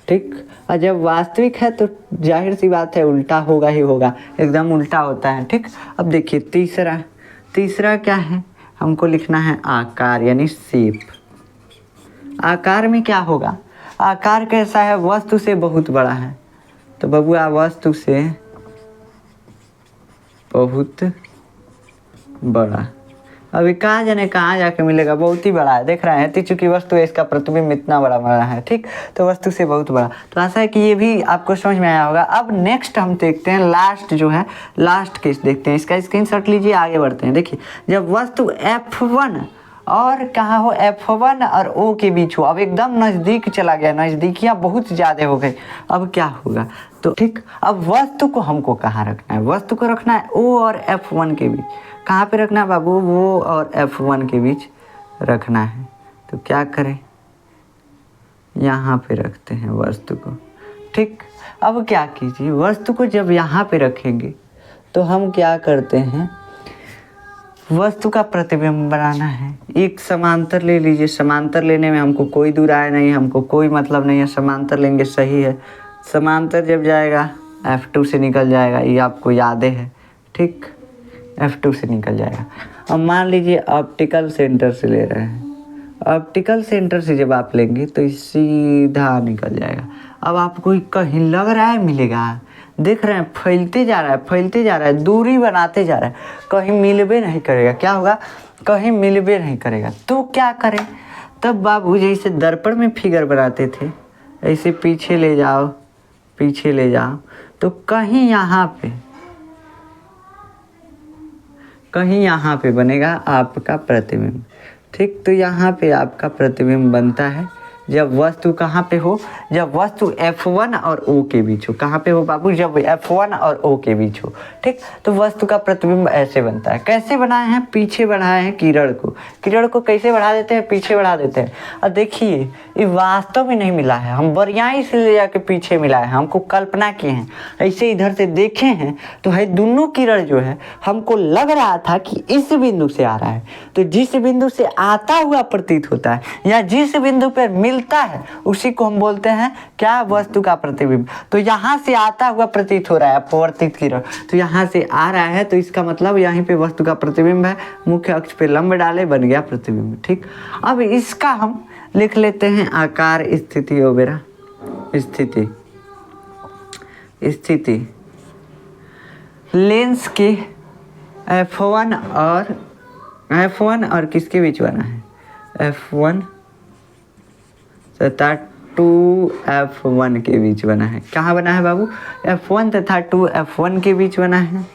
ठीक, और जब वास्तविक है तो जाहिर सी बात है उल्टा होगा ही होगा, एकदम उल्टा होता है। ठीक, अब देखिए तीसरा क्या है, हमको लिखना है आकार यानी शेप। आकार में क्या होगा, आकार कैसा है, वस्तु से बहुत बड़ा है, तो बबुआ वस्तु से बहुत बड़ा। अभी कहाँ जाने कहाँ जाके मिलेगा, बहुत ही बड़ा है, देख रहे हैं, चूंकि वस्तु है इसका प्रतिबिंब इतना बड़ा बना है। ठीक, तो वस्तु से बहुत बड़ा। तो आशा है कि ये भी आपको समझ में आया होगा। अब नेक्स्ट हम देखते हैं लास्ट जो है, लास्ट केस देखते हैं, इसका स्क्रीनशॉट लीजिए, आगे बढ़ते हैं। देखिए जब वस्तु F1 और कहाँ हो, F1 और O के बीच हो, अब एकदम नज़दीक चला गया, नज़दीकियाँ बहुत ज़्यादा हो गई, अब क्या होगा। तो ठीक, अब वस्तु को हमको कहाँ रखना है, वस्तु को रखना है O और F1 के बीच। कहाँ पे रखना है बाबू, O और F1 के बीच रखना है। तो क्या करें, यहाँ पे रखते हैं वस्तु को। ठीक, अब क्या कीजिए, वस्तु को जब यहाँ पे रखेंगे तो हम क्या करते हैं, वस्तु का प्रतिबिंब बनाना है। एक समांतर ले लीजिए, समांतर लेने में हमको कोई दुराय नहीं, हमको कोई मतलब नहीं है, समांतर लेंगे सही है। समांतर जब जाएगा F2 से निकल जाएगा, ये आपको याद है। ठीक, F2 से निकल जाएगा। अब मान लीजिए ऑप्टिकल सेंटर से ले रहे हैं, ऑप्टिकल सेंटर से जब आप लेंगे तो सीधा निकल जाएगा। अब आपको कहीं लग रहा है मिलेगा, देख रहे हैं फैलते जा रहा है, दूरी बनाते जा रहा है, कहीं मिलबे नहीं करेगा। क्या होगा, कहीं मिलबे नहीं करेगा। तो क्या करें, तब बाबू जैसे दर्पण में फिगर बनाते थे, ऐसे पीछे ले जाओ, तो कहीं यहाँ पे कहीं यहाँ पे बनेगा आपका प्रतिबिंब। ठीक, तो यहाँ पे आपका प्रतिबिंब बनता है जब वस्तु कहाँ पे हो, जब वस्तु F1 और O के बीच हो। कहाँ पे हो बाबू, जब F1 और O के बीच हो। ठीक, तो वस्तु का प्रतिबिंब ऐसे बनता है। कैसे बनाए हैं, पीछे बढ़ाए हैं किरण को कैसे बढ़ा देते हैं, पीछे बढ़ा देते हैं। और देखिए ये वास्तव में नहीं मिला है, हम बरियाई से ले जाके पीछे मिला है, हमको कल्पना किए हैं। ऐसे इधर से देखे हैं तो है दोनों किरण जो है हमको लग रहा था कि इस बिंदु से आ रहा है, तो जिस बिंदु से आता हुआ प्रतीत होता है या जिस बिंदु पर मिलता है उसी को हम बोलते हैं क्या, वस्तु का प्रतिबिंब। तो यहाँ से आता हुआ प्रतीत हो रहा है अपवर्तित किरण, तो यहाँ से आ रहा है तो इसका मतलब यहीं पे वस्तु का प्रतिबिंब है। मुख्य अक्ष पे लंब डाले, बन गया प्रतिबिंब। ठीक, अब इसका हम लिख लेते हैं आकार, स्थिति वगैरह। स्थिति लेंस के F1 और किसके बीच बना है, F1 तथा 2F1 के बीच बना है। कहाँ बना है बाबू, F1 तथा 2F1 के बीच बना है।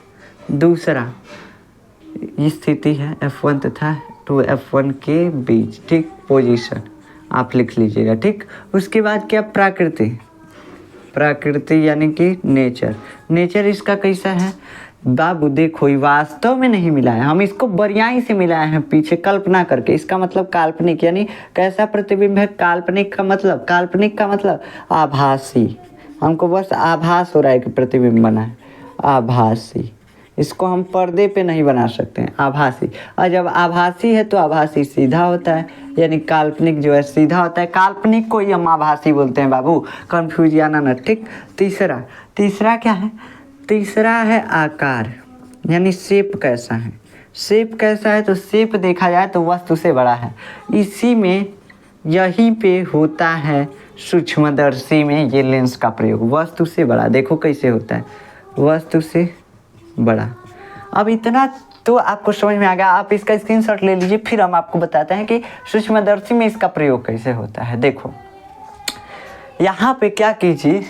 दूसरा स्थिति है F1 तथा 2F1 के बीच। ठीक, पोजीशन आप लिख लीजिएगा। ठीक, उसके बाद क्या, प्रकृति यानी कि नेचर इसका कैसा है बाबू, देखो ये वास्तव में नहीं मिला है, हम इसको बरियाई से मिलाए हैं पीछे कल्पना करके। इसका मतलब काल्पनिक, यानी कैसा प्रतिबिंब है, काल्पनिक का मतलब आभासी। हमको बस आभास हो रहा है कि प्रतिबिंब बना है, आभासी। इसको हम पर्दे पे नहीं बना सकते हैं, आभासी। और जब आभासी है तो आभासी सीधा होता है, यानी काल्पनिक जो है सीधा होता है, काल्पनिक को ही हम आभासी बोलते हैं बाबू, कंफ्यूज आना ना। ठीक, तीसरा क्या है, तीसरा है आकार, यानी शेप कैसा है। शेप कैसा है तो शेप देखा जाए तो वस्तु से बड़ा है। इसी में यहीं पे होता है सूक्ष्मदर्शी में ये लेंस का प्रयोग, वस्तु से बड़ा। देखो कैसे होता है, वस्तु से बड़ा। अब इतना तो आपको समझ में आ गया, आप इसका स्क्रीनशॉट ले लीजिए, फिर हम आपको बताते हैं कि सूक्ष्मदर्शी में इसका प्रयोग कैसे होता है। देखो यहाँ पे क्या कीजिए,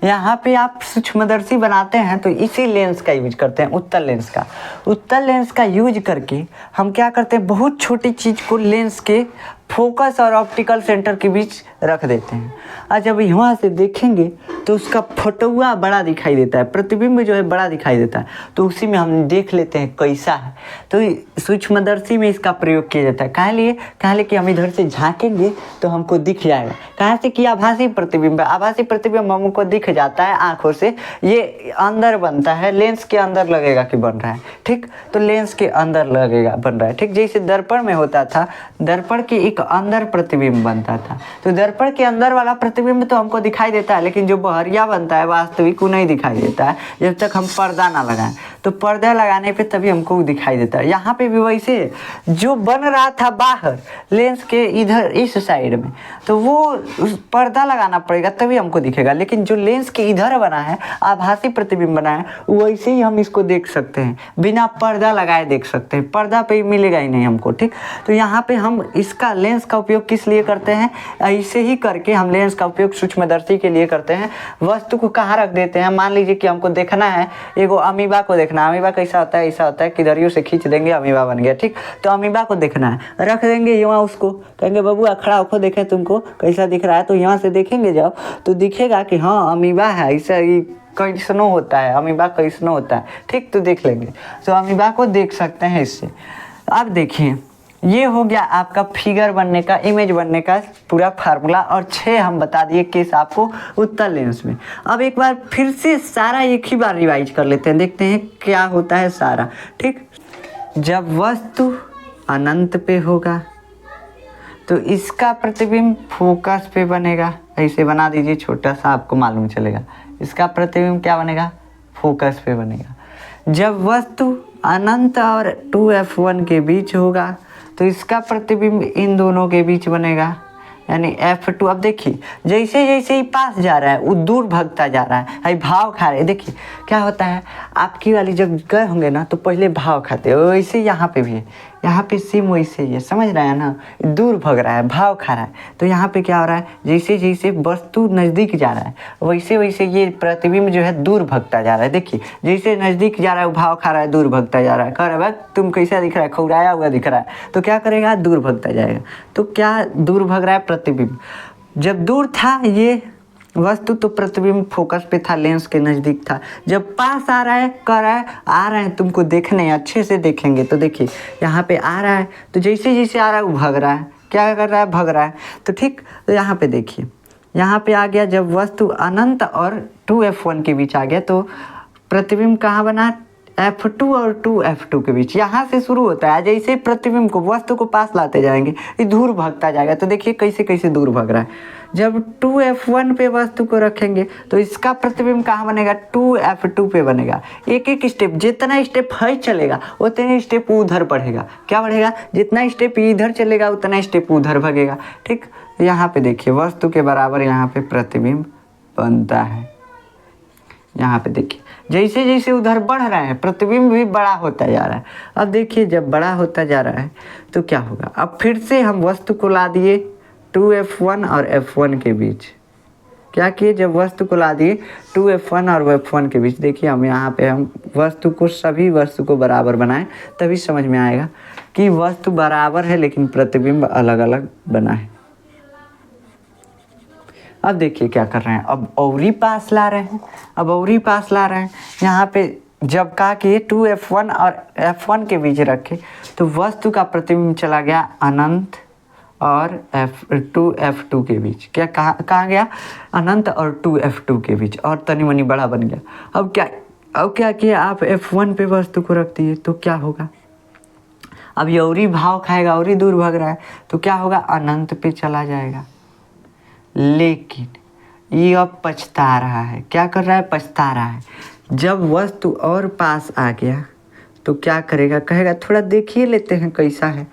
यहाँ पे आप सूक्ष्मदर्शी बनाते हैं तो इसी लेंस का यूज करते हैं, उत्तल लेंस का यूज करके हम क्या करते हैं, बहुत छोटी चीज़ को लेंस के फोकस और ऑप्टिकल सेंटर के बीच रख देते हैं। और जब यहाँ से देखेंगे तो उसका फोटोआ बड़ा दिखाई देता है, प्रतिबिंब जो है बड़ा दिखाई देता है, तो उसी में हम देख लेते हैं कैसा है। तो सूक्ष्मदर्शी में इसका प्रयोग किया जाता है। काहे लिए कि हम इधर से झांकेंगे तो हमको दिख जाएगा। कहाँ से कि आभासी प्रतिबिंब हमको दिख जाता है आँखों से, ये अंदर बनता है, लेंस के अंदर लगेगा कि बन रहा है। ठीक, तो लेंस के अंदर लगेगा बन रहा है। ठीक, जैसे दर्पण में होता था, दर्पण के एक अंदर प्रतिबिंब बनता था, तो दर्पण के अंदर वाला प्रतिबिंब तो हमको दिखाई देता है, लेकिन जो बहरिया बनता है वास्तविक वो नहीं दिखाई देता है जब तक हम पर्दा ना लगाएं। तो पर्दा लगाने पे तभी हमको दिखाई देता है। यहाँ पे भी वैसे जो बन रहा था बाहर लेंस के इधर इस साइड में, तो वो पर्दा लगाना पड़ेगा तभी हमको दिखेगा, लेकिन जो लेंस के इधर बना है, आभासी प्रतिबिंब बना है, वैसे ही हम इसको देख सकते हैं, बिना पर्दा लगाए देख सकते हैं, पर्दा पे मिलेगा ही नहीं हमको। ठीक, तो यहाँ पे हम इसका लेंस का उपयोग किस लिए करते हैं, ऐसे ही करके हम लेंस का उपयोग सूक्ष्मदर्शी के लिए करते हैं। वस्तु को कहाँ रख देते हैं, मान लीजिए कि हमको देखना है एगो अमीबा को देखना, अमीबा कैसा होता है, ऐसा होता है कि दरियों से खींच देंगे अमीबा बन गया। ठीक, तो अमीबा को देखना है, रख देंगे यहाँ, उसको कहेंगे बबुआ खड़ा होकर देखें तुमको कैसा दिख रहा है, तो यहाँ से देखेंगे जब तो दिखेगा कि हाँ अमीबा है, ऐसा ही कैसनो होता है, अमीबा कैसनो होता है। ठीक, तो देख लेंगे, तो अमीबा को देख सकते हैं इससे। अब देखिए ये हो गया आपका फिगर बनने का, इमेज बनने का पूरा फार्मूला, और 6 हम बता दिए केस आपको उत्तल लेंस में। अब एक बार फिर से सारा एक ही बार रिवाइज कर लेते हैं, देखते हैं क्या होता है सारा। ठीक, जब वस्तु अनंत पे होगा तो इसका प्रतिबिंब फोकस पे बनेगा, ऐसे बना दीजिए छोटा सा, आपको मालूम चलेगा। इसका प्रतिबिंब क्या बनेगा, फोकस पे बनेगा। जब वस्तु अनंत और 2F1 के बीच होगा तो इसका प्रतिबिंब इन दोनों के बीच बनेगा, यानी F2। अब देखिए जैसे जैसे ही पास जा रहा है वो दूर भागता जा रहा है, भाव खा रहे हैं। देखिए क्या होता है, आपकी वाली जब गए होंगे ना तो पहले भाव खाते हैं, वैसे यहाँ पे भी है, यहाँ पे सेम वैसे ही है, समझ रहे हैं ना, दूर भग रहा है, भाव खा रहा है। तो यहाँ पे क्या हो रहा है, जैसे जैसे वस्तु नज़दीक जा रहा है वैसे वैसे ये प्रतिबिंब जो है दूर भगता जा रहा है। देखिए जैसे नज़दीक जा रहा है भाव खा रहा है, दूर भगता जा रहा है। कह रहा है भाई तुम कैसा दिख रहा है, खौराया हुआ दिख रहा है, तो क्या करेगा, दूर भगता जाएगा। तो क्या दूर भग रहा है, प्रतिबिंब। जब दूर था ये वस्तु तो प्रतिबिंब फोकस पे था, लेंस के नज़दीक था। जब पास आ रहा है, कह रहा है आ रहे हैं तुमको देखने, अच्छे से देखेंगे। तो देखिए यहाँ पे आ रहा है, तो जैसे जैसे आ रहा है वो भग रहा है, क्या कर रहा है, भग रहा है। तो ठीक, तो यहाँ पे देखिए, यहाँ पे आ गया जब वस्तु अनंत और 2f1 के बीच आ गया तो प्रतिबिंब कहाँ बना, F2 और 2f2 के बीच। यहाँ से शुरू होता है, जैसे प्रतिबिंब को वस्तु को पास लाते जाएंगे ये दूर भगता जाएगा। तो देखिए कैसे कैसे दूर भग रहा है। जब 2f1 पे वस्तु को रखेंगे तो इसका प्रतिबिंब कहाँ बनेगा, 2f2 पे बनेगा। एक एक स्टेप, जितना स्टेप है चलेगा उतने स्टेप उधर बढ़ेगा। क्या बढ़ेगा, जितना स्टेप इधर चलेगा उतना स्टेप उधर भगेगा। ठीक, यहाँ पे देखिए वस्तु के बराबर यहाँ पे प्रतिबिंब बनता है। यहाँ पे देखिए जैसे जैसे उधर बढ़ रहा है प्रतिबिंब भी बड़ा होता जा रहा है। अब देखिए जब बड़ा होता जा रहा है तो क्या होगा, अब फिर से हम वस्तु को ला दिए 2f1 और f1 के बीच। क्या किए, जब वस्तु को ला दिए 2f1 और f1 के बीच। देखिए हम यहाँ पे हम वस्तु को, सभी वस्तु को बराबर बनाएं तभी समझ में आएगा कि वस्तु बराबर है लेकिन प्रतिबिंब अलग अलग बना है। अब देखिए क्या कर रहे हैं, अब औरी पास ला रहे हैं, अब औरी पास ला रहे हैं। यहाँ पे जब कहा कि 2f1 और f1 के बीच रखे तो वस्तु का प्रतिबिंब चला गया अनंत और 2f2 के बीच। क्या कहाँ गया, अनंत और 2f2 के बीच, और तनी मनी बड़ा बन गया। अब क्या किया, आप f1 पे वस्तु को रख दिए तो क्या होगा, अब ये औरी भाव खाएगा, औरी दूर भाग रहा है तो क्या होगा, अनंत पे चला जाएगा। लेकिन ये अब पछता रहा है, क्या कर रहा है, पछता रहा है। जब वस्तु और पास आ गया तो क्या करेगा, कहेगा थोड़ा देखिए लेते हैं कैसा है।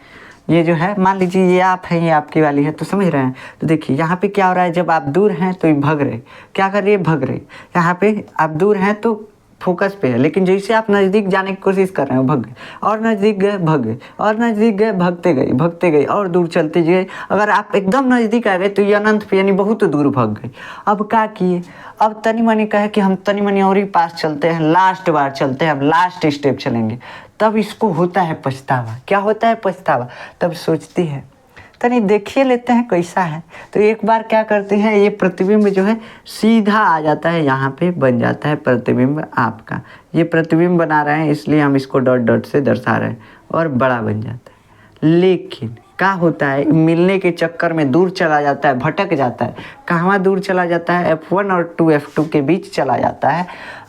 ये जो है मान लीजिए ये आप हैं, ये आपकी वाली है, तो समझ रहे हैं। तो देखिए यहाँ पे क्या हो रहा है, जब आप दूर हैं तो ये भग रहे, क्या कर रही है, भग रही। यहाँ पे आप दूर हैं तो फोकस पे है, लेकिन जैसे आप नज़दीक जाने की कोशिश कर रहे हो भग गए, और नज़दीक गए भग गए, और नज़दीक गए भगते गए और दूर चलते गए। अगर आप एकदम नज़दीक आ गए तो ये अनंत पे यानी बहुत दूर भग गए। अब क्या किए, अब तनी मनी कहे कि हम तनी मनी और ही पास चलते हैं, लास्ट बार चलते हैं, अब लास्ट स्टेप चलेंगे। तब इसको होता है पछतावा। क्या होता है, पछतावा। तब सोचती है तनी देखिए लेते हैं कैसा है। तो एक बार क्या करते हैं, ये प्रतिबिंब जो है सीधा आ जाता है, यहाँ पे बन जाता है प्रतिबिंब आपका। ये प्रतिबिंब बना रहे हैं इसलिए हम इसको डॉट डॉट से दर्शा रहे हैं, और बड़ा बन जाता है। लेकिन क्या होता है, मिलने के चक्कर में दूर चला जाता है, भटक जाता है। कहाँ दूर चला जाता है, f1 और 2f2 के बीच चला जाता है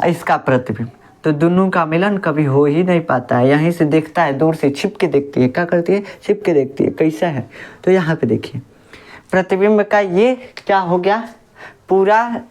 इसका प्रतिबिंब। तो दोनों का मिलन कभी हो ही नहीं पाता है। यहीं से देखता है, दूर से छिप के देखती है। क्या करती है, छिप के देखती है कैसा है। तो यहाँ पे देखिए प्रतिबिंब का ये क्या हो गया, पूरा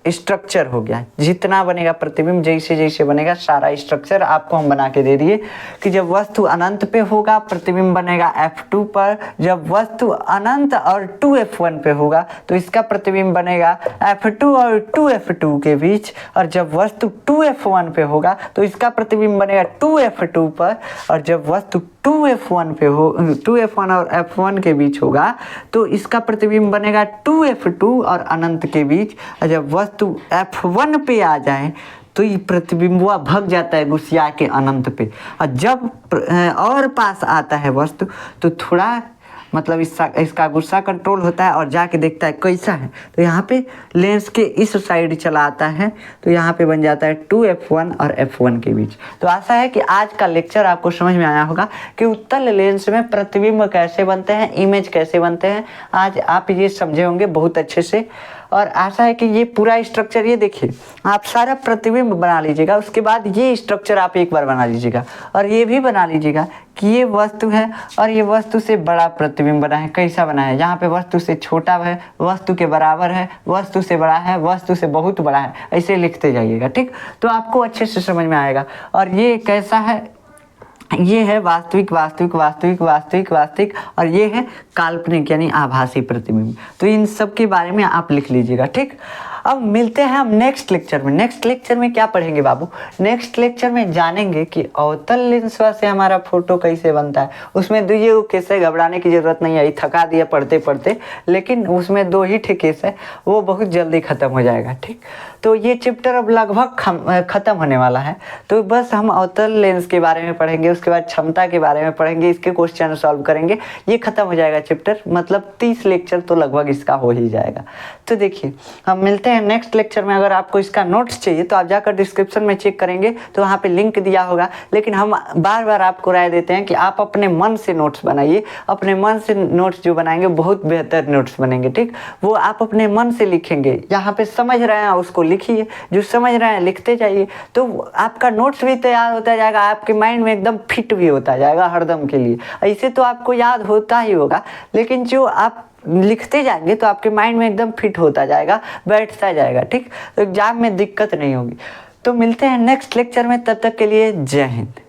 स्ट्रक्चर हो गया। जितना बनेगा प्रतिबिंब, जैसे जैसे बनेगा सारा स्ट्रक्चर आपको हम बना के दे दिए कि जब वस्तु अनंत पे होगा प्रतिबिंब बनेगा f2 पर, जब वस्तु अनंत और 2f1 पे होगा तो इसका प्रतिबिंब बनेगा f2 और 2f2 के बीच, और जब वस्तु 2f1 पे होगा तो इसका प्रतिबिंब बनेगा 2f2 पर, और जब वस्तु 2f1 पे हो, 2f1 और f1 के बीच होगा तो इसका प्रतिबिंब बनेगा 2f2 और अनंत के बीच। और जब वस्तु f1 पे आ जाए तो ये प्रतिबिंब भग जाता है गुस्सिया के अनंत पे। और जब और पास आता है वस्तु तो थोड़ा मतलब इसका गुस्सा कंट्रोल होता है और जाके देखता है कैसा है। तो यहाँ पे लेंस के इस साइड चला आता है तो यहाँ पे बन जाता है 2f1 और f1 के बीच। तो आशा है कि आज का लेक्चर आपको समझ में आया होगा कि उत्तल लेंस में प्रतिबिंब कैसे बनते हैं, इमेज कैसे बनते हैं। आज आप ये समझे होंगे बहुत अच्छे से, और आशा है कि ये पूरा स्ट्रक्चर, ये देखिए आप सारा प्रतिबिंब बना लीजिएगा, उसके बाद ये स्ट्रक्चर आप एक बार बना लीजिएगा, और ये भी बना लीजिएगा कि ये वस्तु है और ये वस्तु से बड़ा प्रतिबिंब बना है। कैसा बना है, यहाँ पे वस्तु से छोटा है, वस्तु के बराबर है, वस्तु से बड़ा है, वस्तु से बहुत बड़ा है, ऐसे लिखते जाइएगा। ठीक, तो आपको अच्छे से समझ में आएगा। और ये कैसा है, ये है वास्तविक वास्तविक वास्तविक वास्तविक वास्तविक, और ये है काल्पनिक यानी आभासी प्रतिबिंब। तो इन सब के बारे में आप लिख लीजिएगा। ठीक, अब मिलते हैं हम नेक्स्ट लेक्चर में। नेक्स्ट लेक्चर में क्या पढ़ेंगे बाबू? नेक्स्ट लेक्चर में जानेंगे कि अवतल लेंसवा से हमारा फोटो कैसे बनता है। उसमें दो ये केस है, घबराने की जरूरत नहीं है, थका दिया पढ़ते पढ़ते, लेकिन उसमें 2 ही ठे केस है, वो बहुत जल्दी खत्म हो जाएगा। ठीक, तो ये चैप्टर अब लगभग खत्म होने वाला है। तो बस हम अवतल लेंस के बारे में पढ़ेंगे, उसके बाद क्षमता के बारे में पढ़ेंगे, इसके क्वेश्चन सॉल्व करेंगे, ये खत्म हो जाएगा चैप्टर। मतलब 30 लेक्चर तो लगभग इसका हो ही जाएगा। तो देखिए हम मिलते हैं नेक्स्ट लेक्चर में। अगर आपको इसका नोट्स चाहिए तो आप जाकर डिस्क्रिप्शन में चेक करेंगे तो वहाँ पे लिंक दिया होगा। लेकिन हम बार बार आपको राय देते हैं कि आप अपने मन से नोट्स बनाइए। अपने मन से नोट्स जो बनाएंगे बहुत बेहतर नोट्स बनेंगे। ठीक, वो आप अपने मन से लिखेंगे, यहाँ पे समझ रहे हैं उसको लिखिए, जो समझ रहे हैं लिखते जाइए, तो आपका नोट्स भी तैयार होता जाएगा, आपके माइंड में एकदम फिट भी होता जाएगा हरदम के लिए। ऐसे तो आपको याद होता ही होगा, लेकिन जो आप लिखते जाएंगे तो आपके माइंड में एकदम फिट होता जाएगा, बैठता जाएगा। ठीक, तो एग्जाम में दिक्कत नहीं होगी। तो मिलते हैं नेक्स्ट लेक्चर में, तब तक के लिए जय हिंद।